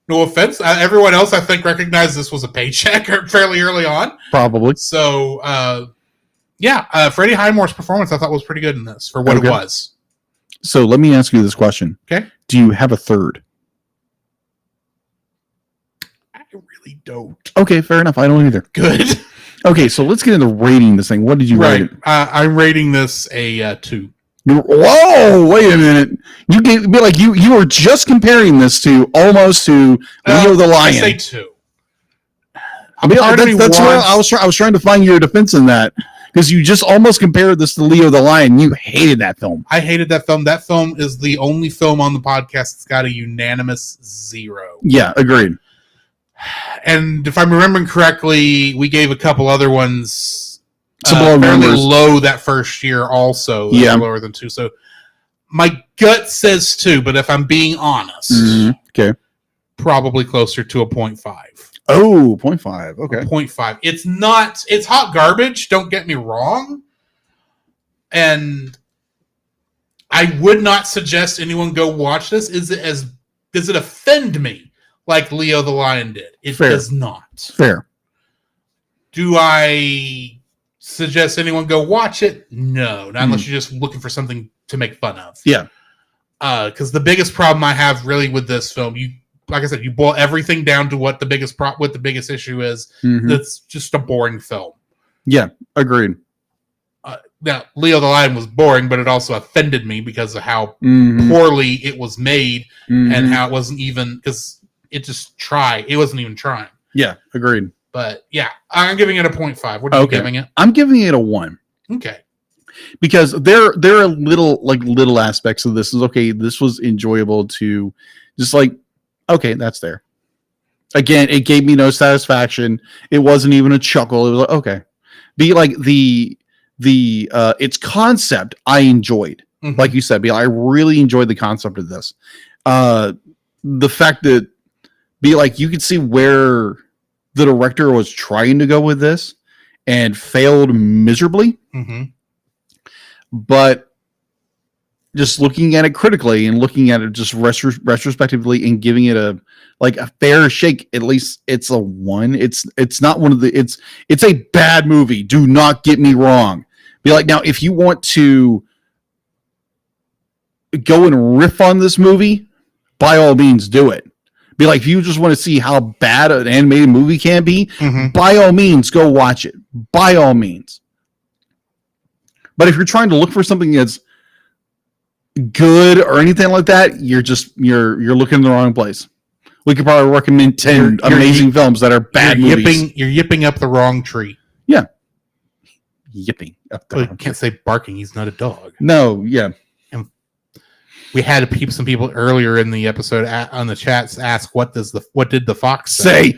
No offense. Everyone else, I think, recognized this was a paycheck fairly early on. Probably. So, Freddie Highmore's performance I thought was pretty good in this for what it was. So let me ask you this question. Okay. Do you have a third? I really don't. Okay, fair enough. I don't either. Good. Okay, so let's get into rating this thing. What did you rate it? I'm rating this a 2. Whoa! Wait a minute. You were just comparing this almost to Leo the Lion. I say 2. That's why I was trying to find your defense in that, because you just almost compared this to Leo the Lion. You hated that film. I hated that film. That film is the only film on the podcast that's got a unanimous 0. Yeah, agreed. And if I'm remembering correctly, we gave a couple other ones fairly low that first year also. Lower than 2. So My gut says 2, but if I'm being honest, Okay. probably closer to a 0.5. Oh, 0.5. Okay. 0.5. It's hot garbage, don't get me wrong. And I would not suggest anyone go watch this. Does it offend me like Leo the Lion did? It Fair. does not. Fair. Do I suggest anyone go watch it? No, not unless you're just looking for something to make fun of. Yeah. Because the biggest problem I have really with this film, like I said, you boil everything down to what the biggest issue is. That's just a boring film. Yeah, agreed. Now, Leo the Lion was boring, but it also offended me because of how Mm-hmm. poorly it was made and how it wasn't even, because it wasn't even trying. Yeah, agreed. But yeah, I'm giving it a 0.5. What are you giving it? I'm giving it a 1. Okay. Because there are little aspects of this. Is okay, this was enjoyable to just like, okay, that's there. Again, it gave me no satisfaction. It wasn't even a chuckle. It was like, okay. Be like the its concept I enjoyed. Like you said, I really enjoyed the concept of this. The fact that you could see where the director was trying to go with this and failed miserably. But just looking at it critically and looking at it just retrospectively and giving it a fair shake, at least it's a 1. It's not one of the it's a bad movie. Do not get me wrong. Now, if you want to go and riff on this movie, by all means do it. If you just want to see how bad an animated movie can be, by all means go watch it. By all means. But if you're trying to look for something that's good or anything like that, you're looking in the wrong place. We could probably recommend 10 amazing films that are bad movies. You're yipping up the wrong tree. Yeah. Yipping up the You can't say barking. He's not a dog. No, yeah. And we had some people earlier in the episode on the chats ask, what did the fox say?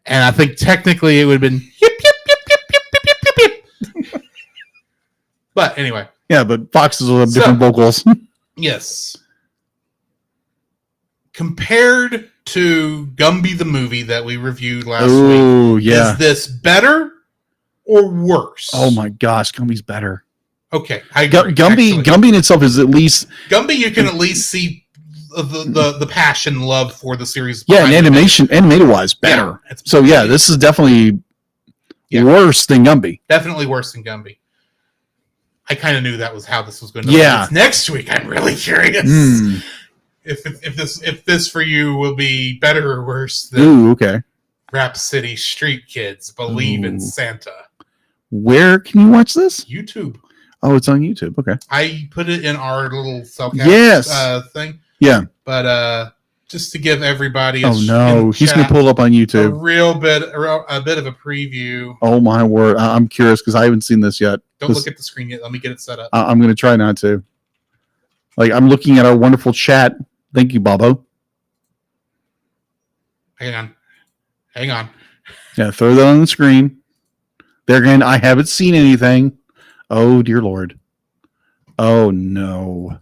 And I think technically it would have been yip, yip, yip, yip, yip, yip, yip, yip, yip. But anyway. Yeah, but foxes will have different vocals. Yes. Compared to Gumby the movie that we reviewed last week, yeah. Is this better or worse? Oh my gosh, Gumby's better. Okay, I agree, Gumby in itself is at least Gumby. You can at least see the passion, love for the series. Yeah, and animated wise, better. Yeah, so yeah, this is definitely worse than Gumby. Definitely worse than Gumby. I kind of knew that was how this was going to Yeah. be. Next week, I'm really curious if this for you will be better or worse than Ooh, okay. Rap City Street Kids Believe in Santa. Where can you watch this? YouTube. Oh, it's on YouTube. Okay. I put it in our little Yes. thing. Yeah. But just to give everybody Oh no, he's gonna pull up on a YouTube. bit of a preview. Oh my word! I'm curious because I haven't seen this yet. Don't look at the screen yet. Let me get it set up. I'm gonna try not to. I'm looking at our wonderful chat. Thank you, Bobo. Hang on. Yeah, throw that on the screen. There again, I haven't seen anything. Oh dear Lord. Oh no.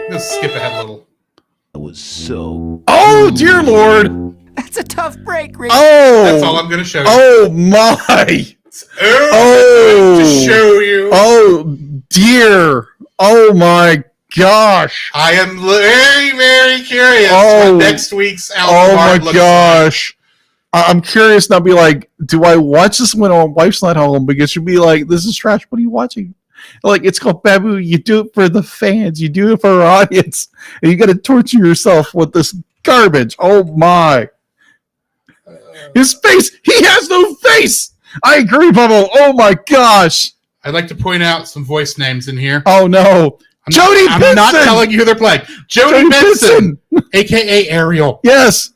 Let's skip ahead a little. I was so. Oh dear Lord. That's a tough break, Rick. Oh. That's all I'm going to show you. Oh my. Oh. To show you. Oh dear. Oh my gosh. I am very, very curious Oh. what next week's Oh album my art looks gosh. I'm curious now. Be like, do I watch this when my wife's not home? Because she'll be like, this is trash. What are you watching? It's called Babu. You do it for the fans. You do it for our audience. And you got to torture yourself with this garbage. Oh my. His face. He has no face. I agree, Bubble. Oh my gosh. I'd like to point out some voice names in here. Oh no. Jody Benson. I'm not telling you who they're playing. Jody Benson, a.k.a. Ariel. Yes.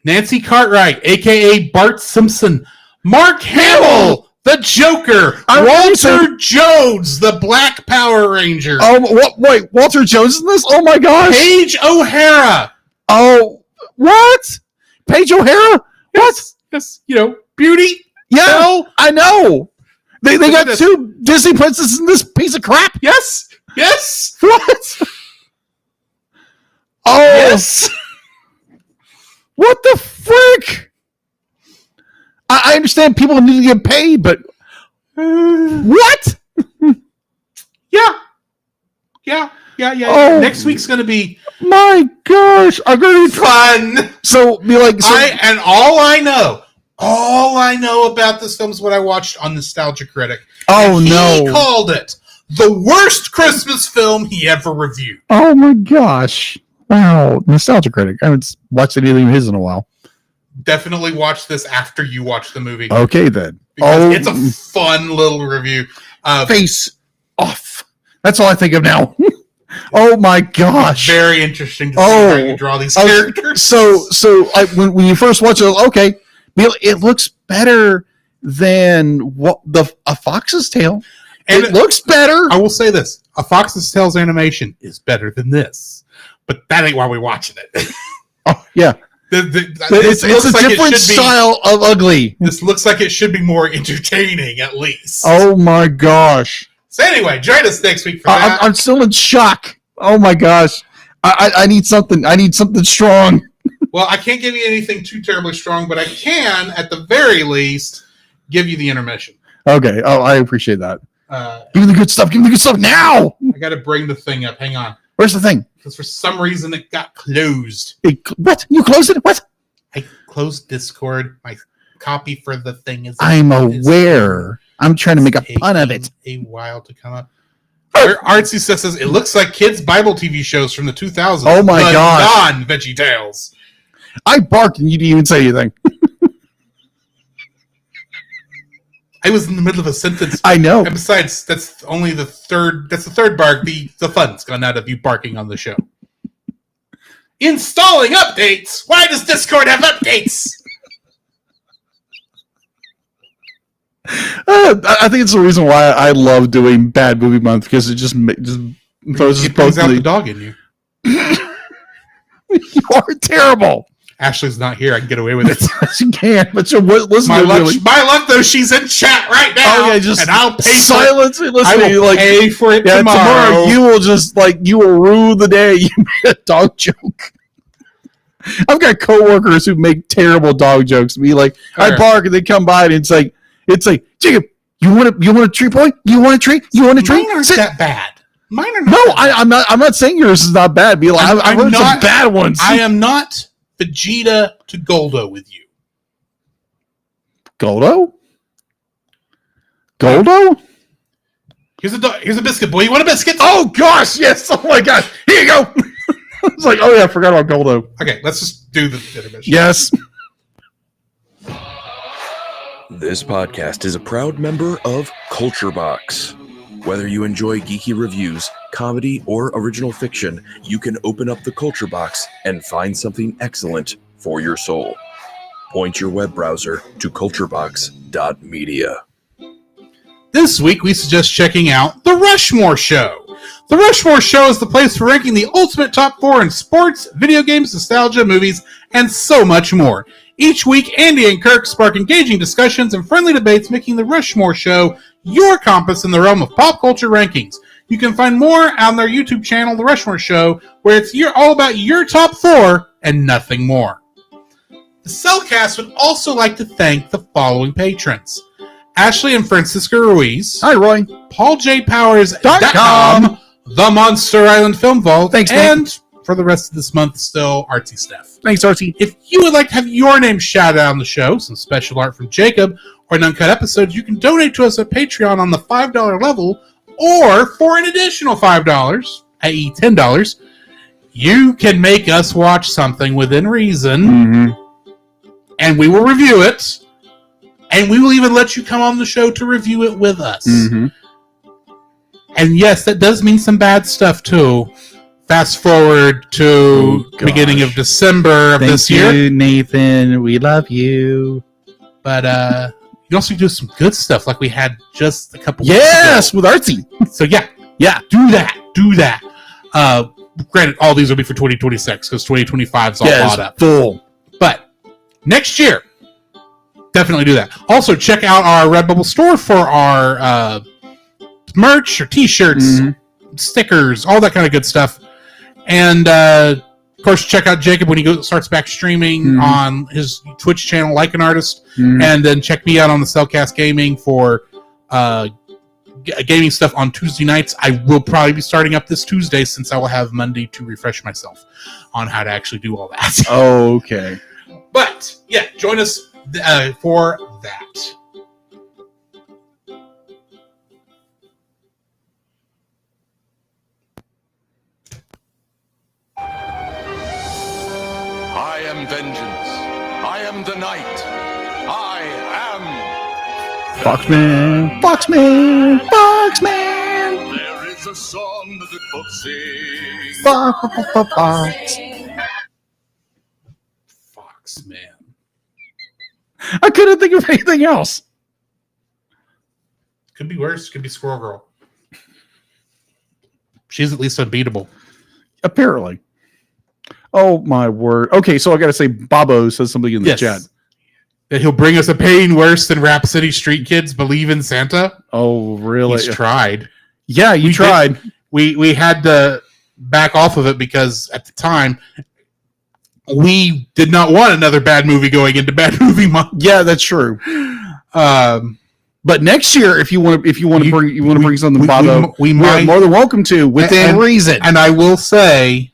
Nancy Cartwright, a.k.a. Bart Simpson. Mark Hamill, the Joker. Walter Jones, the Black Power Ranger. Oh, wait, Walter Jones in this? Oh my gosh. Paige O'Hara. Oh, what? Paige O'Hara? What? Yes, Beauty. Yeah, Belle. I know. They got this. 2 Disney princesses in this piece of crap. Yes. What? Oh, Yes. what the frick? I understand people need to get paid, but what? Yeah. Oh. Next week's gonna be My gosh, I'm gonna be fun. so be like. So, And all I know about this film is what I watched on Nostalgia Critic. oh He no! called it the worst Christmas film he ever reviewed. Oh my gosh! Wow, Nostalgia Critic. I haven't watched anything of his in a while. Definitely watch this after you watch the movie. Okay then. Because it's a fun little review. Face off. That's all I think of now. Oh my gosh! Very interesting to see how you draw these characters. So when you first watch it, okay, it looks better than what a Fox's Tale. And it looks better. I will say this: A Fox's Tale's animation is better than this, but that ain't why we're watching it. Oh yeah, it's a different style of ugly. This looks like it should be more entertaining, at least. Oh my gosh! So anyway, join us next week for that. I'm still in shock. Oh my gosh! I need something. I need something strong. Well, I can't give you anything too terribly strong, but I can, at the very least, give you the intermission. Okay. Oh, I appreciate that. Give me the good stuff. Give me the good stuff now. I got to bring the thing up. Hang on. Where's the thing? Because for some reason it got closed. What? You closed it? What? I closed Discord. My copy for the thing is. I'm aware. I'm trying to make a pun of it. A while to come up. Artsy says it looks like kids' Bible TV shows from the 2000s. Oh my gosh. Non-Veggie Tales. I barked and you didn't even say anything. I was in the middle of a sentence. I know. And besides, that's only the third. That's the third bark. The fun's gone out of you barking on the show. Installing updates. Why does Discord have updates? I think it's the reason why I love doing Bad Movie Month, because it just throws us It both brings out the dog in you. You are terrible. Ashley's not here. I can get away with it. She can't, but listen My to luck, really. my luck, though, she's in chat right now. Oh yeah, just and I'll pay silence for it. it. Listen, I will pay for it tomorrow. You will just you will rue the day you made a dog joke. I've got coworkers who make terrible dog jokes. Be like, I bark and they come by and it's like, Jacob, you want a treat, boy? You want a treat? You want a treat? Mine aren't that bad. Mine are not. No, that bad. I'm not saying yours is not bad. Be like, I've heard some bad ones. I am not Vegeta to Goldo with you. Goldo? Goldo? Here's a biscuit, boy. You want a biscuit? Oh gosh, yes. Oh my gosh. Here you go. It's like, oh yeah, I forgot about Goldo. Okay, let's just do the intermission. Yes. This podcast is a proud member of Culture Box. Whether you enjoy geeky reviews, comedy, or original fiction, you can open up the Culture Box and find something excellent for your soul. Point your web browser to culturebox.media. This week, we suggest checking out The Rushmore Show. The Rushmore Show is the place for ranking the ultimate top 4 in sports, video games, nostalgia, movies, and so much more. Each week, Andy and Kirk spark engaging discussions and friendly debates, making The Rushmore Show your compass in the realm of pop culture rankings. You can find more on their YouTube channel, The Rushmore Show, where it's all about your top 4 and nothing more. The Cellcast would also like to thank the following patrons: Ashley and Francisco Ruiz. Hi, Roy. PaulJPowers.com. The Monster Island Film Vault. Thanks, Nick. And for the rest of this month, still Artsy Steph. Thanks, Archie. If you would like to have your name shouted out on the show, some special art from Jacob, or an uncut episode, you can donate to us at Patreon on the $5 level, or for an additional $5, i.e. $10, you can make us watch something within reason, and we will review it, and we will even let you come on the show to review it with us. And yes, that does mean some bad stuff, too. Fast forward to beginning of December of this year. Thank you, Nathan. We love you. But you can also do some good stuff like we had just a couple Yes, weeks with Artsy. ago. So yeah, do that. Granted, all these will be for 2026 because 2025 is all bought up. Full. But next year, Definitely do that. Also, check out our Redbubble store for our merch or T-shirts, stickers, all that kind of good stuff. And of course, check out Jacob when he starts back streaming on his Twitch channel, Like an Artist. And then check me out on the Cellcast Gaming for gaming stuff on Tuesday nights. I will probably be starting up this Tuesday since I will have Monday to refresh myself on how to actually do all that. Okay. But yeah, join us for that. I am vengeance. I am the night. I am. Foxman. There is a song that the book sings. Foxman. I couldn't think of anything else. Could be worse. Could be Squirrel Girl. She's at least unbeatable. Apparently. Oh my word. Okay, so I gotta say, Bobo says something in the chat. That he'll bring us a pain worse than Rhapsody Street Kids believe in Santa. Oh, really? He's tried. Yeah, you tried. We had to back off of it because at the time we did not want another bad movie going into bad movie month. Yeah, that's true. But next year, if you want to bring something, Bobo, we we're might, more than welcome to within reason. And I will say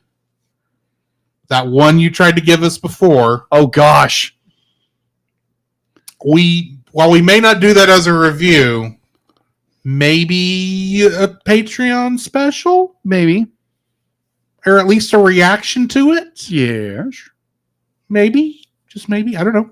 that one you tried to give us before. Oh gosh, while we may not do that as a review, maybe a Patreon special, maybe, or at least a reaction to it. Yes, maybe, just maybe. I don't know.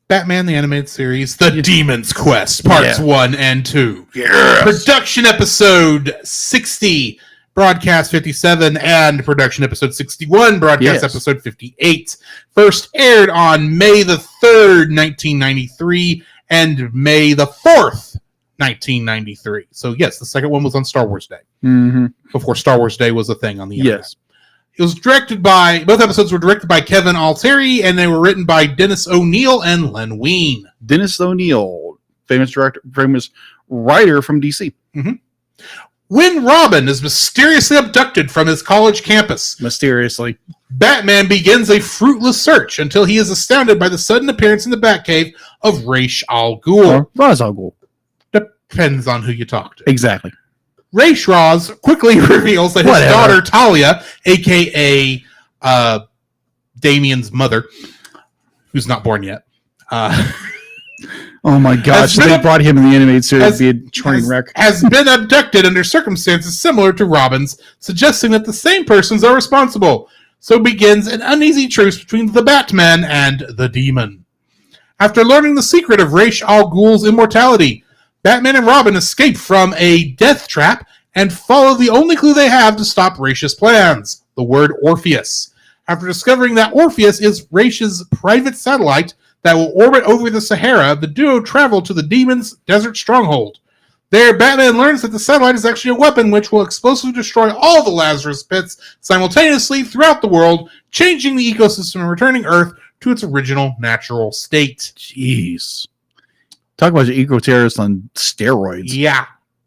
Batman the Animated Series, The Demon's Quest, Parts 1 and 2. Yes. Production Episode 60, Broadcast 57, and Production Episode 61, Broadcast Episode 58. First aired on May the 3rd, 1993, and May the 4th, 1993. So, yes, the second one was on Star Wars Day. Before Star Wars Day was a thing on the internet. Yes. It was directed by, both episodes were directed by Kevin Altieri, and they were written by Dennis O'Neil and Len Wein. Dennis O'Neil, famous director, famous writer from DC. When Robin is mysteriously abducted from his college campus, Batman begins a fruitless search until he is astounded by the sudden appearance in the Batcave of Ra's al Ghul. Ra's al Ghul. Depends on who you talk to. Exactly. Ra's quickly reveals that his daughter Talia, aka Damien's mother, who's not born yet. Oh my gosh, they brought him in the animated series to be a train wreck. Has been abducted under circumstances similar to Robin's, suggesting that the same persons are responsible. So begins an uneasy truce between the Batman and the Demon. After learning the secret of Ra's al Ghul's immortality, Batman and Robin escape from a death trap and follow the only clue they have to stop Ra's plans, the word Orpheus. After discovering that Orpheus is Ra's private satellite that will orbit over the Sahara, the duo travel to the Demon's desert stronghold. There, Batman learns that the satellite is actually a weapon which will explosively destroy all the Lazarus pits simultaneously throughout the world, changing the ecosystem and returning Earth to its original natural state. Jeez. Talk about your eco-terrorists on steroids. Yeah.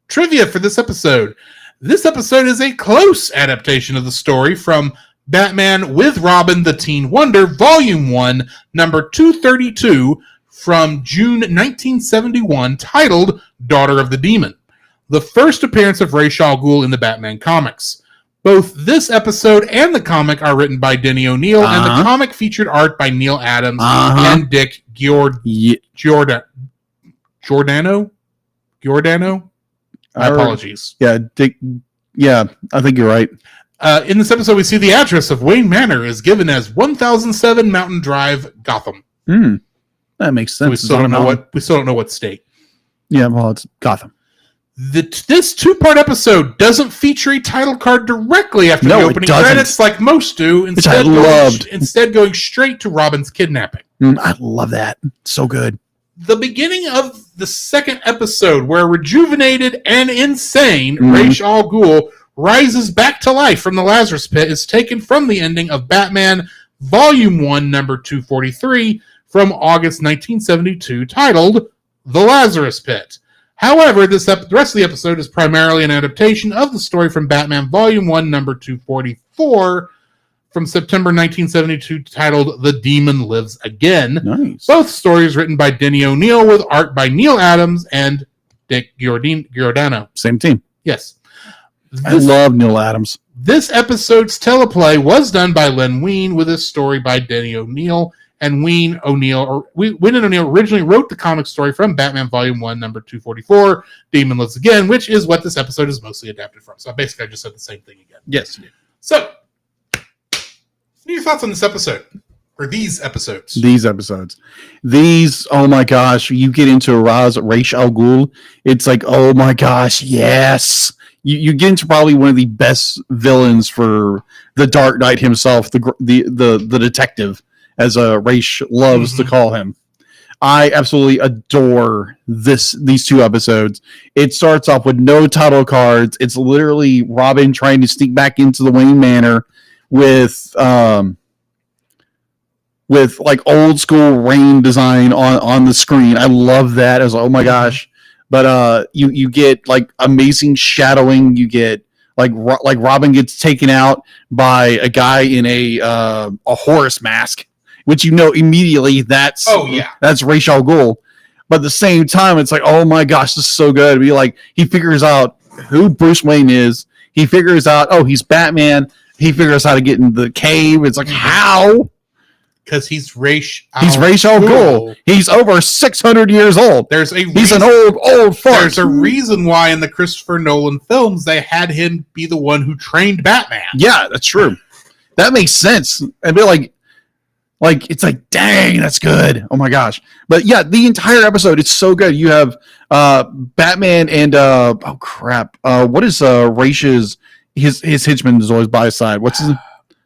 Trivia for this episode. This episode is a close adaptation of the story from Batman with Robin the Teen Wonder, Volume 1, number 232, from June 1971, titled Daughter of the Demon, the first appearance of Ra's al Ghul in the Batman comics. Both this episode and the comic are written by Denny O'Neil, and the comic featured art by Neil Adams and Dick Giordano? My apologies. Yeah, Dick. Yeah, I think you're right. In this episode, we see the address of Wayne Manor is given as 1007 Mountain Drive, Gotham. That makes sense. We still don't know what state. Yeah, well, it's Gotham. This two-part episode doesn't feature a title card directly after the opening credits like most do. Instead, going straight to Robin's kidnapping. I love that. So good. The beginning of the second episode, where rejuvenated and insane Ra's al Ghul rises back to life from the Lazarus Pit, is taken from the ending of Batman Volume 1, number 243, from August 1972 titled The Lazarus Pit. However, the rest of the episode is primarily an adaptation of the story from Batman Volume 1, number 244, from September 1972, titled The Demon Lives Again. Nice. Both stories written by Denny O'Neil with art by Neil Adams and Dick Giordano. Same team. Yes. I love Neil Adams. This episode's teleplay was done by Len Wein with a story by Denny O'Neil. And Wayne and O'Neil originally wrote the comic story from Batman Volume 1, number 244, Demon Lives Again, which is what this episode is mostly adapted from. So basically I just said the same thing again. Yes. So, what are your thoughts on this episode? Or these episodes? These episodes. These, oh my gosh, you get into Ra's al Ghul, it's like, oh my gosh, yes. You get into probably one of the best villains for the Dark Knight himself, the detective, as Ra's loves to call him. I absolutely adore these two episodes. It starts off with no title cards. It's literally Robin trying to sneak back into the Wayne Manor with like old school rain design on the screen. I love that. I was like, oh my gosh. But you get like amazing shadowing. You get like Robin gets taken out by a guy in a horse mask, which you know immediately that's Ra's al Ghul. But at the same time, it's like, oh my gosh, this is so good. It'd be like he figures out who Bruce Wayne is. He figures out, oh, he's Batman. He figures out how to get in the cave. It's like, how? Because he's Ra's al Ghul. He's over 600 years old. He's an old fart. There's a reason why in the Christopher Nolan films they had him be the one who trained Batman. Yeah, that's true. That makes sense. I'd be like it's like, dang, that's good. Oh my gosh. But yeah, the entire episode, it's so good. You have Batman and oh crap. What is Ra's his henchman is always by his side. What's his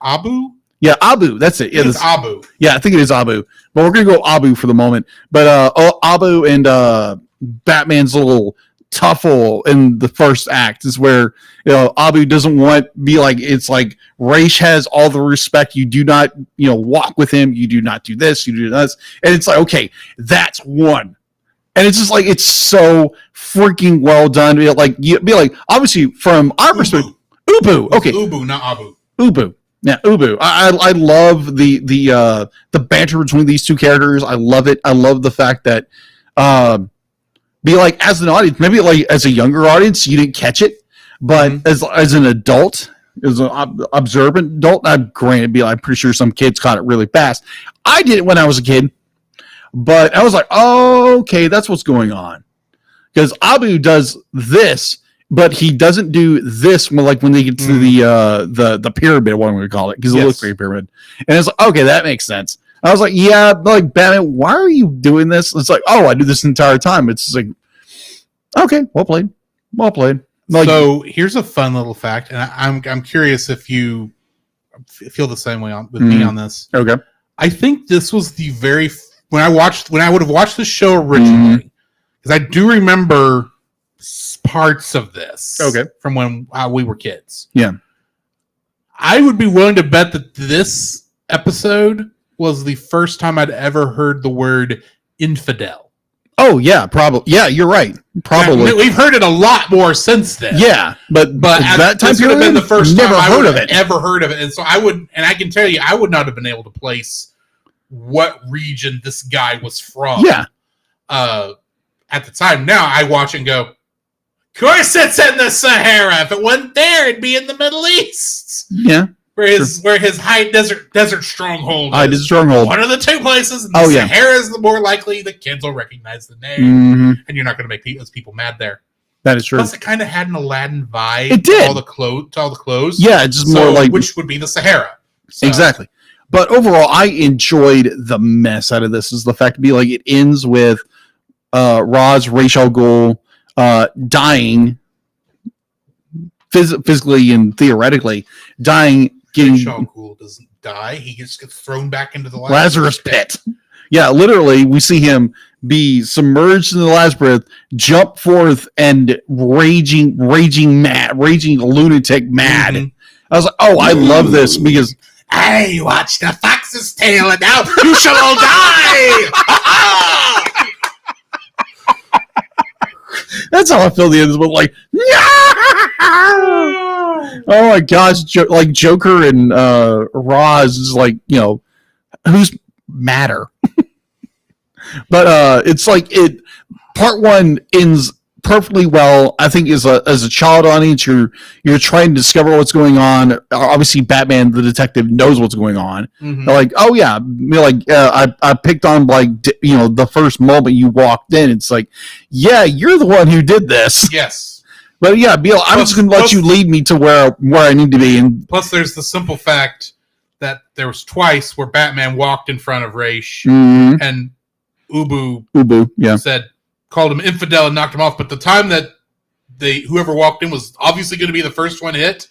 Abu? Yeah, Abu. That's it. Yeah, it's Abu. Yeah, I think it is Abu. But we're gonna go Abu for the moment. But Abu and Batman's little tuffle in the first act is where Abu doesn't be like, it's like Ra's has all the respect. You do not walk with him. You do not do this. You do this, and it's like, okay, that's one. And it's just like, it's so freaking well done. Be like obviously from our perspective, Ubu. Okay, Ubu, not Abu. Ubu. Yeah, Ubu. I love the banter between these two characters. I love it. I love the fact that be like, as an audience, maybe like as a younger audience, you didn't catch it, but as an adult, as an observant adult, I'm pretty sure some kids caught it really fast. I did it when I was a kid, but I was like, oh, okay, that's what's going on. Because Abu does this, but he doesn't do this when they get to the pyramid, what I'm going to call it, because it looks like a pyramid. And it's like, okay, that makes sense. I was like, yeah, like, Batman, why are you doing this? It's like, oh, I do this the entire time. It's like, okay, well played. Like, so here's a fun little fact, and I'm curious if you feel the same way with me on this. Okay. I think this was the when I would have watched the show originally, because I do remember parts of this. Okay. From when we were kids. Yeah. I would be willing to bet that this episode was the first time I'd ever heard the word infidel. Oh yeah, probably. Yeah, you're right. Probably. We've heard it a lot more since then. Yeah, but at that time this would have been the first time I would have ever heard of it, and so I can tell you, I would not have been able to place what region this guy was from. Yeah. At the time, now I watch and go, of course it's in the Sahara. If it wasn't there, it'd be in the Middle East. Yeah. Where his high desert stronghold is. Desert stronghold. One of the two places. And the Sahara is the more likely the kids will recognize the name. And you're not going to make those people mad there. That is true. Plus, it kind of had an Aladdin vibe. It did. To all the clothes. Yeah, it's just more like, which would be the Sahara. So. Exactly. But overall, I enjoyed the mess out of this. Is the fact to be like, it ends with Ra's al Ghul dying physically and theoretically, dying. Ra's al Ghul doesn't die. He just gets thrown back into the Lazarus pit. Yeah, literally, we see him be submerged in the Lazarus pit, jump forth, and raging lunatic mad. I was like, oh, I love this because I watched the Fox fox's tail, and now you shall all die. That's how I feel the end of this one. Like, oh my gosh, like Joker and Roz is like, you know, who's madder? But it's like part one ends perfectly well. I think as a child audience, you're trying to discover what's going on. Obviously, Batman the detective knows what's going on. Mhm. They're like, oh yeah, I picked on like you know the first moment you walked in. It's like, yeah, you're the one who did this. Yes. But yeah, Beal, I'm just going to let you lead me to where I need to be. And Plus, there's the simple fact that there was twice where Batman walked in front of Raish and Ubu yeah, called him infidel and knocked him off. But the time that whoever walked in was obviously going to be the first one hit,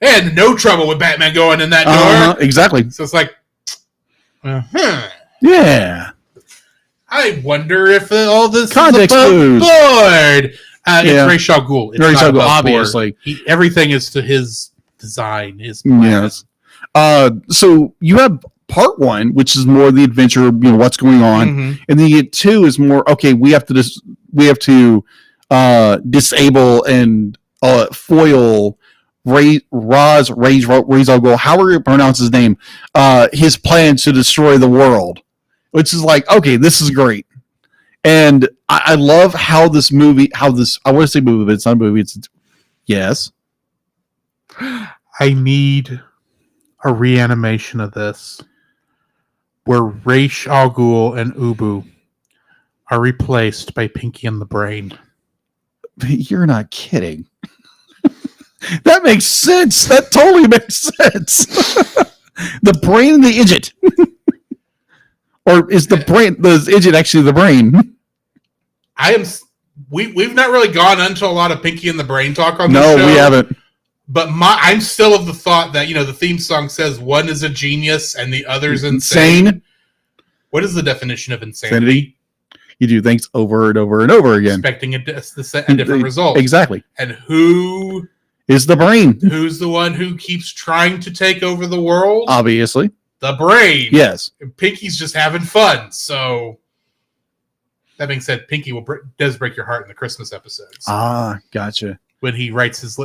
they had no trouble with Batman going in that door. Exactly. So it's like, yeah. I wonder if all this Context is above clues. board. Yeah. It's Ra's al Ghul. It's Ra's not al Ghul, above obviously. board. Everything is to his design, his plan. Yes. So you have part one, which is more the adventure, you know, what's going on, Mhm. and then you get two is more okay. We have to disable and foil Ra's al Ghul. However you pronounce his name, his plan to destroy the world, which is like, okay, this is great. And I love how this movie, I want to say movie, but it's not a movie. Yes. I need a reanimation of this where Ra's al Ghul and Ubu are replaced by Pinky and the Brain. You're not kidding. That makes sense. That totally makes sense. The brain and the idiot. Or is the idiot actually the brain? We've not really gone into a lot of Pinky and the Brain talk on this No, show. we haven't. But I'm still of the thought that, you know, the theme song says one is a genius and the other's insane. What is the definition of insanity? You do things over and over and over again. Expecting a different result. Exactly. And who is the brain? Who's the one who keeps trying to take over the world? Obviously. The brain. Yes. And Pinky's just having fun. So, that being said, Pinky does break your heart in the Christmas episodes. Ah, gotcha. When he writes his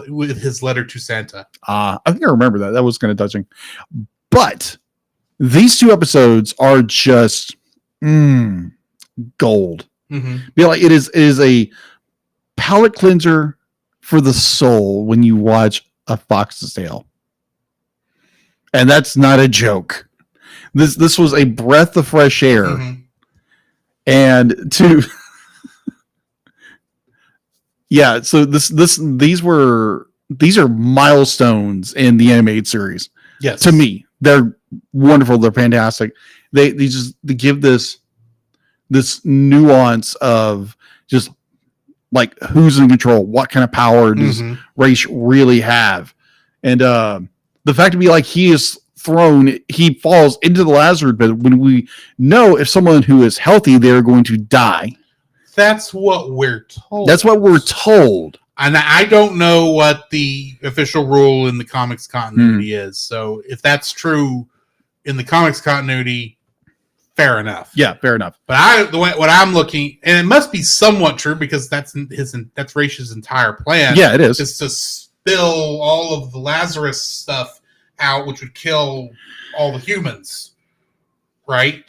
letter to Santa. I think I remember that. That was kind of touching. But these two episodes are just gold. Mm-hmm. Be like it is a palate cleanser for the soul when you watch A Fox's Tale, and that's not a joke. This was a breath of fresh air, and to yeah. So these are milestones in the animated series. Yes, to me, they're wonderful. They're fantastic. They give this nuance of just like who's in control, what kind of power does Ra's really have, and the fact to be like he falls into the Lazarus pit when we know if someone who is healthy they're going to die. That's what we're told. That's what we're told. And I don't know what the official rule in the comics continuity is. So if that's true in the comics continuity, fair enough. Yeah, fair enough. But what I'm looking, and it must be somewhat true because that's Raish's entire plan. Yeah, it is. Is to spill all of the Lazarus stuff out, which would kill all the humans, right?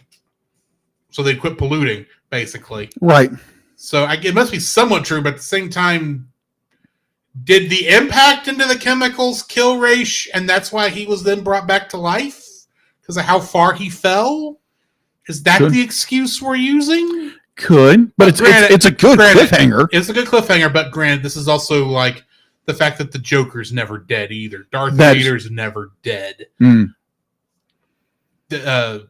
So they quit polluting, basically. Right. So it must be somewhat true, but at the same time, did the impact into the chemicals kill Ra's, and that's why he was then brought back to life? Because of how far he fell? Is that the excuse we're using? Could, but it's a good cliffhanger. It's a good cliffhanger, but granted, this is also like the fact that the Joker's never dead either. Darth Vader's never dead. The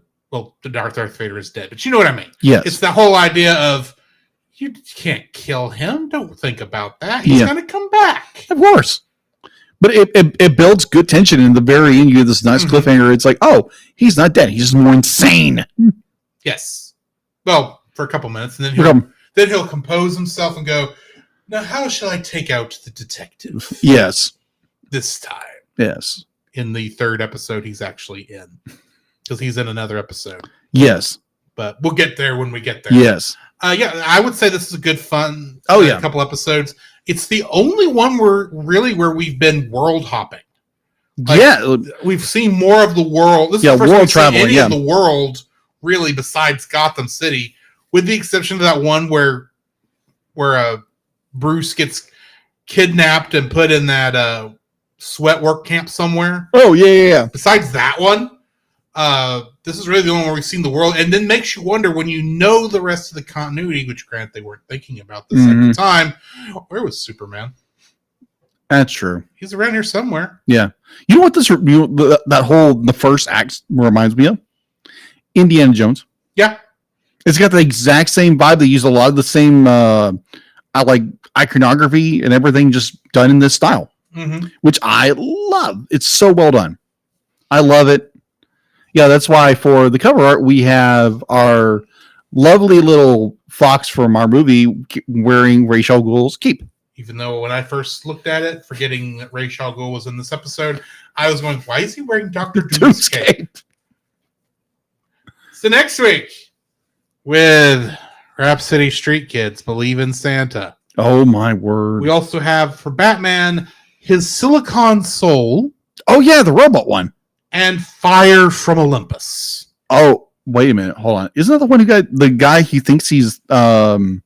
Darth Vader is dead, but you know what I mean. Yes. It's the whole idea of you can't kill him. Don't think about that. He's going to come back. Of course. But it builds good tension in the very end. You get this nice cliffhanger. It's like, oh, he's not dead. He's just more insane. Yes. Well, for a couple minutes, and then he'll compose himself and go, now how shall I take out the detective? Yes. This time. Yes. In the third episode he's actually in. because he's in another episode. Yes. But we'll get there when we get there. Yes. Yeah, I would say this is a good fun. Yeah. Couple episodes. It's the only one where we've been world hopping. We've seen more of the world. This is the first world we've seen traveling. any of the world really besides Gotham City, with the exception of that one where Bruce gets kidnapped and put in that sweat work camp somewhere. Oh yeah. Besides that one, this is really the only one where we've seen the world, and then makes you wonder when you know the rest of the continuity, which grant they weren't thinking about this at the time. Where was Superman? That's true. He's around here somewhere. Yeah. You know what the first act reminds me of? Indiana Jones. Yeah. It's got the exact same vibe. They use a lot of the same iconography and everything just done in this style, which I love. It's so well done. I love it. Yeah, that's why for the cover art, we have our lovely little fox from our movie wearing Ra's al Ghul's cape. Even though when I first looked at it, forgetting that Ra's al Ghul was in this episode, I was going, why is he wearing Dr. Doom's cape? So next week, with Rhapsody Street Kids, Believe in Santa. Oh, my word. We also have, for Batman, his Silicon Soul. Oh, yeah, the robot one. And Fire from Olympus. Oh, wait a minute. Hold on. Isn't that the one who got the guy he thinks he's Hercules?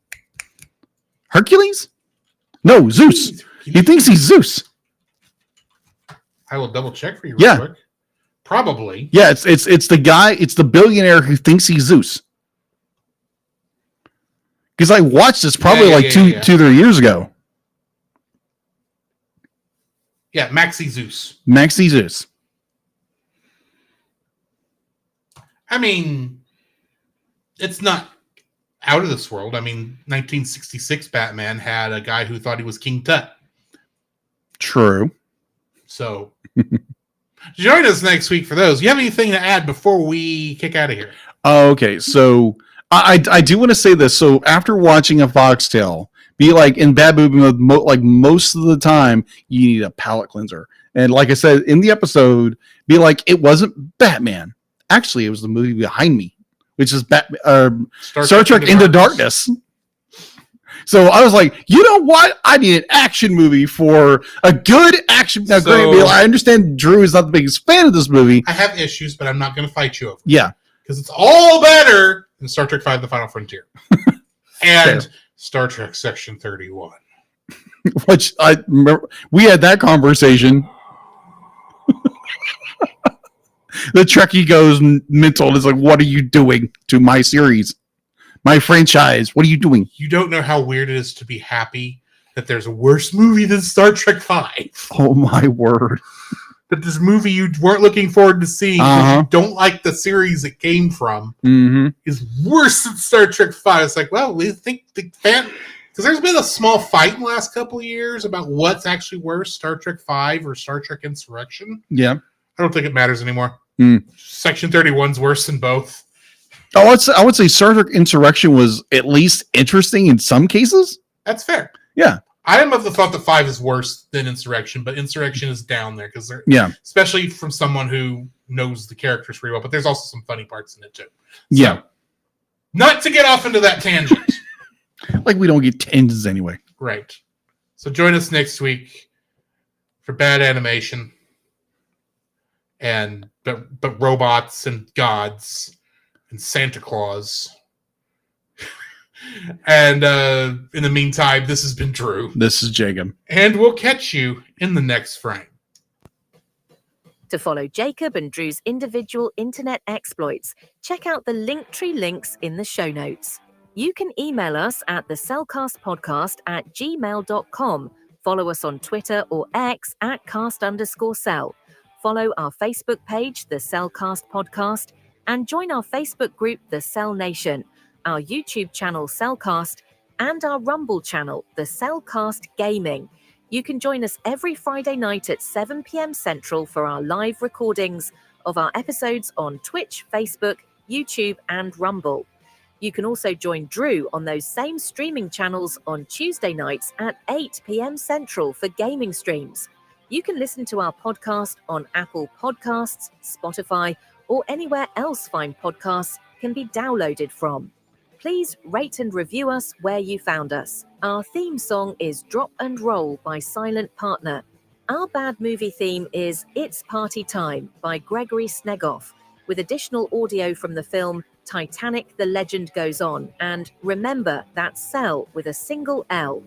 No, Zeus. He thinks he's Zeus. I will double check for you real quick. Probably. Yeah, it's the guy, it's the billionaire who thinks he's Zeus. Because I watched this probably 2-3 years ago. Yeah, Maxi Zeus. Maxi Zeus. I mean, it's not out of this world. I mean, 1966 Batman had a guy who thought he was King Tut. True. So, join us next week for those. You have anything to add before we kick out of here? Okay, so I do want to say this. So after watching a Foxtail, be like in bad movie mode, like most of the time, you need a palate cleanser. And like I said in the episode, be like, it wasn't Batman. Actually, it was the movie behind me, which is Star Trek Into Darkness. So I was like, you know what? I need an action movie for a good action. Now, granted, I understand Drew is not the biggest fan of this movie. I have issues, but I'm not going to fight you over it. Yeah. Because it's all better than Star Trek V: The Final Frontier. And Star Trek Section 31. Which I remember, we had that conversation. The Trekkie goes mental and is like, what are you doing to my series? My franchise. What are you doing? You don't know how weird it is to be happy that there's a worse movie than Star Trek V. Oh, my word. That this movie you weren't looking forward to seeing because you don't like the series it came from is worse than Star Trek V. It's like, well, we think the fan... Because there's been a small fight in the last couple of years about what's actually worse, Star Trek V or Star Trek Insurrection. Yeah. I don't think it matters anymore. Section 31's worse than both. Oh, I would say Star Trek Insurrection was at least interesting in some cases. That's fair. Yeah. I am of the thought that 5 is worse than Insurrection, but Insurrection is down there because especially from someone who knows the characters pretty well. But there's also some funny parts in it too. So, not to get off into that tangent. Like we don't get tangents anyway. Right. So join us next week for bad animation and but robots and gods and Santa Claus. And in the meantime, this has been Drew. This is Jacob. And we'll catch you in the next frame. To follow Jacob and Drew's individual internet exploits, check out the Linktree links in the show notes. You can email us at thecellcastpodcast@gmail.com. Follow us on Twitter or X at @cast_cell. Follow our Facebook page, The Cellcast Podcast, and join our Facebook group, The Cell Nation, our YouTube channel, Cellcast, and our Rumble channel, The Cellcast Gaming. You can join us every Friday night at 7 p.m. Central for our live recordings of our episodes on Twitch, Facebook, YouTube, and Rumble. You can also join Drew on those same streaming channels on Tuesday nights at 8 p.m. Central for gaming streams. You can listen to our podcast on Apple Podcasts, Spotify, or anywhere else fine podcasts can be downloaded from. Please rate and review us where you found us. Our theme song is Drop and Roll by Silent Partner. Our bad movie theme is It's Party Time by Gregory Snegoff, with additional audio from the film Titanic: The Legend Goes On. And remember, that's Cell with a single L.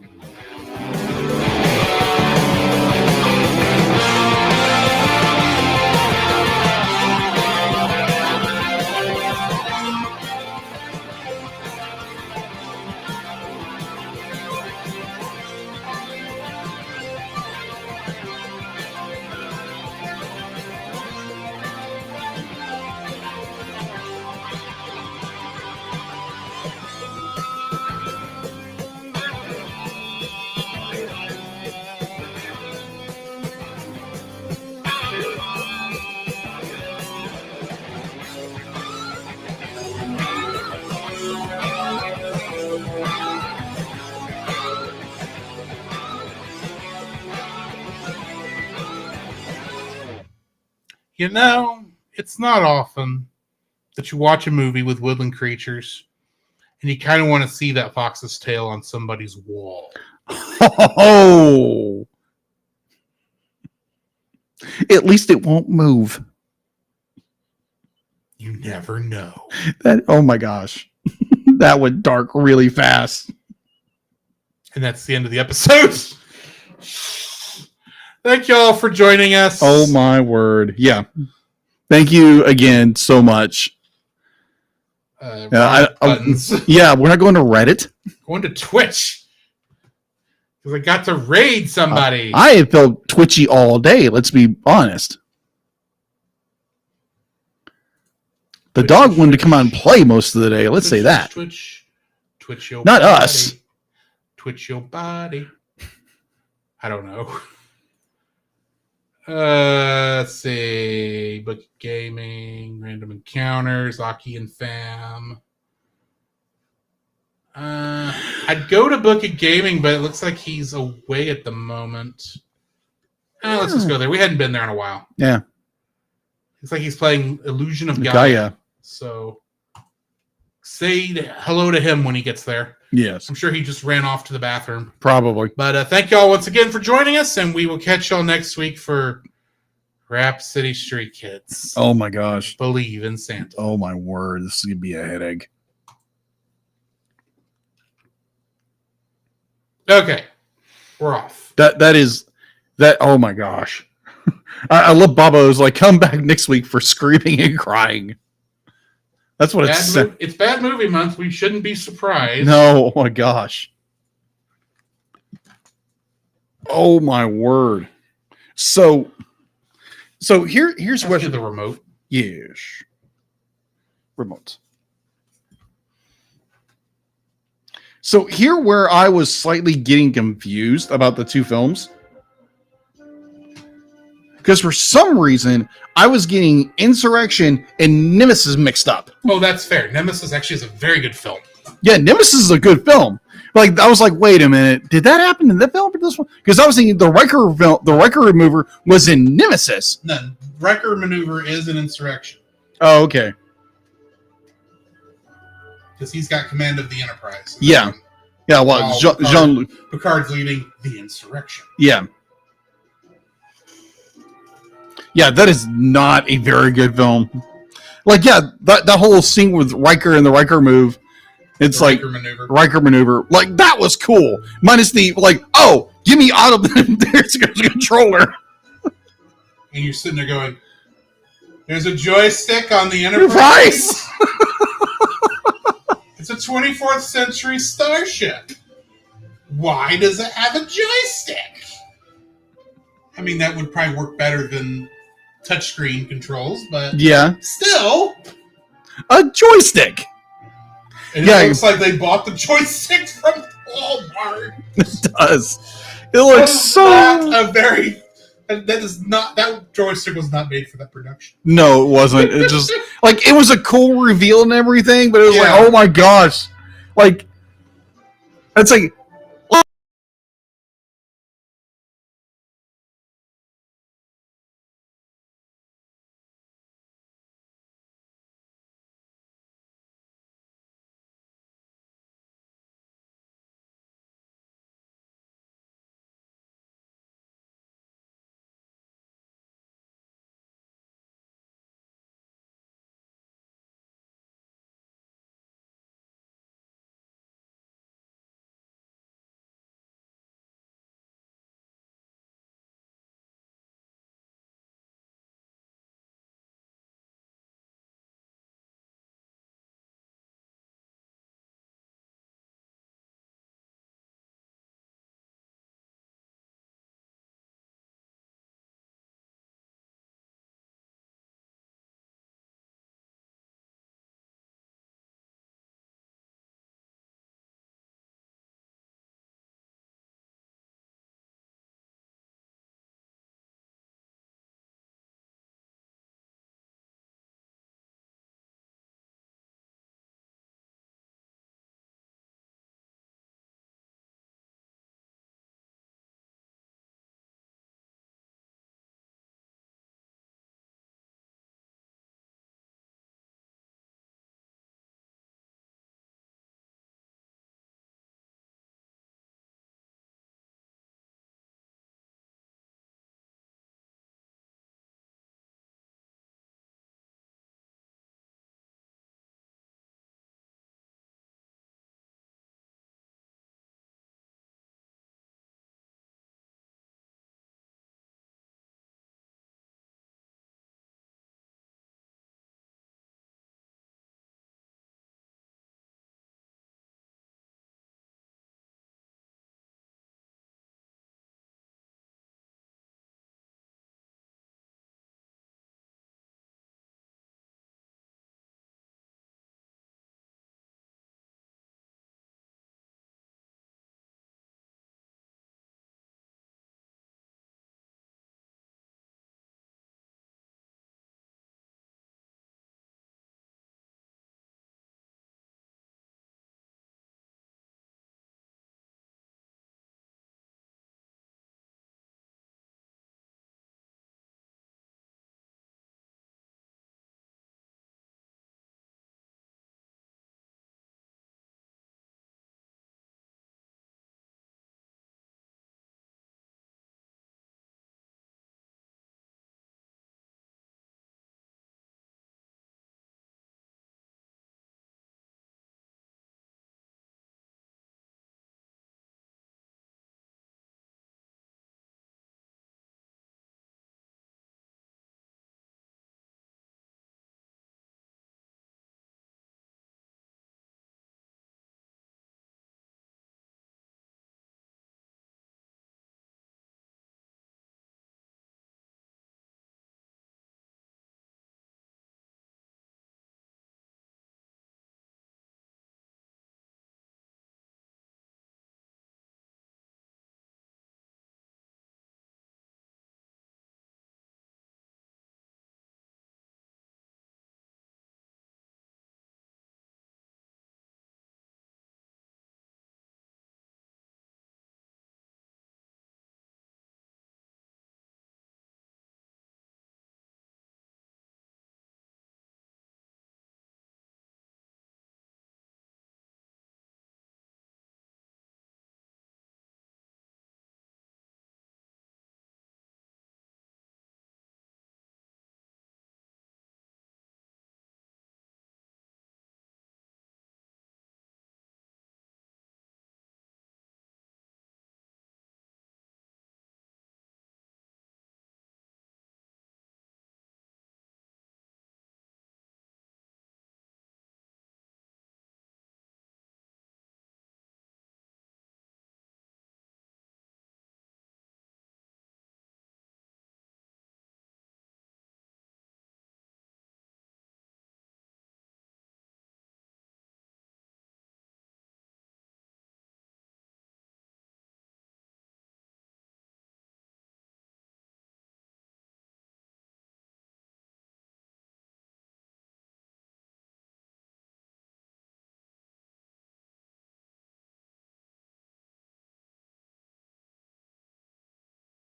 You know, it's not often that you watch a movie with woodland creatures and you kind of want to see that fox's tail on somebody's wall. Oh! At least it won't move. You never know. That, oh my gosh. That went dark really fast. And that's the end of the episode. Thank you all for joining us. Oh my word. Yeah. Thank you again so much. Yeah, we're not going to Reddit. Going to Twitch. Because I got to raid somebody. I have felt twitchy all day, let's be honest. The dog wanted to come out and play most of the day. Let's say that. Twitch your Not body. us. Twitch your body. I don't know. Let's see. Book Gaming, Random Encounters, Aki and Fam. I'd go to Book of Gaming, but it looks like he's away at the moment. Let's just go there. We hadn't been there in a while. Yeah. It's like he's playing Illusion of Gaia. Gaia. So say hello to him when he gets there. Yes. I'm sure he just ran off to the bathroom. Probably. But thank y'all once again for joining us, and we will catch y'all next week for Rap City Street Kids. Oh my gosh. Believe in Santa. Oh my word. This is going to be a headache. Okay. We're off. That is oh my gosh. I love Bobo's like, come back next week for screaming and crying. That's what it's. It's bad movie month. We shouldn't be surprised. No, oh my gosh. Oh my word. So here's what the remote. Yes. Remote. So here where I was slightly getting confused about the two films. Because for some reason, I was getting Insurrection and Nemesis mixed up. Oh, that's fair. Nemesis actually is a very good film. Yeah, Nemesis is a good film. Like, I was like, wait a minute, did that happen in that film or this one? Because I was thinking the Riker film, the Riker Remover was in Nemesis. No, Riker Maneuver is an Insurrection. Oh, okay. Because he's got command of the Enterprise. Yeah. Yeah, well, Jean-Luc. Picard's leading the Insurrection. Yeah. Yeah, that is not a very good film. Like, yeah, that whole scene with Riker and the Riker move, it's like Riker Maneuver. Like, that was cool. Minus the, like, oh, give me out of there's a controller. And you're sitting there going, there's a joystick on the Enterprise. It's a 24th century starship. Why does it have a joystick? I mean, that would probably work better than touchscreen controls, but yeah, still a joystick. And it looks like they bought the joystick from Walmart. It does. It looks that joystick was not made for that production. No, it wasn't. It just like it was a cool reveal and everything, but it was like, oh my gosh, like it's like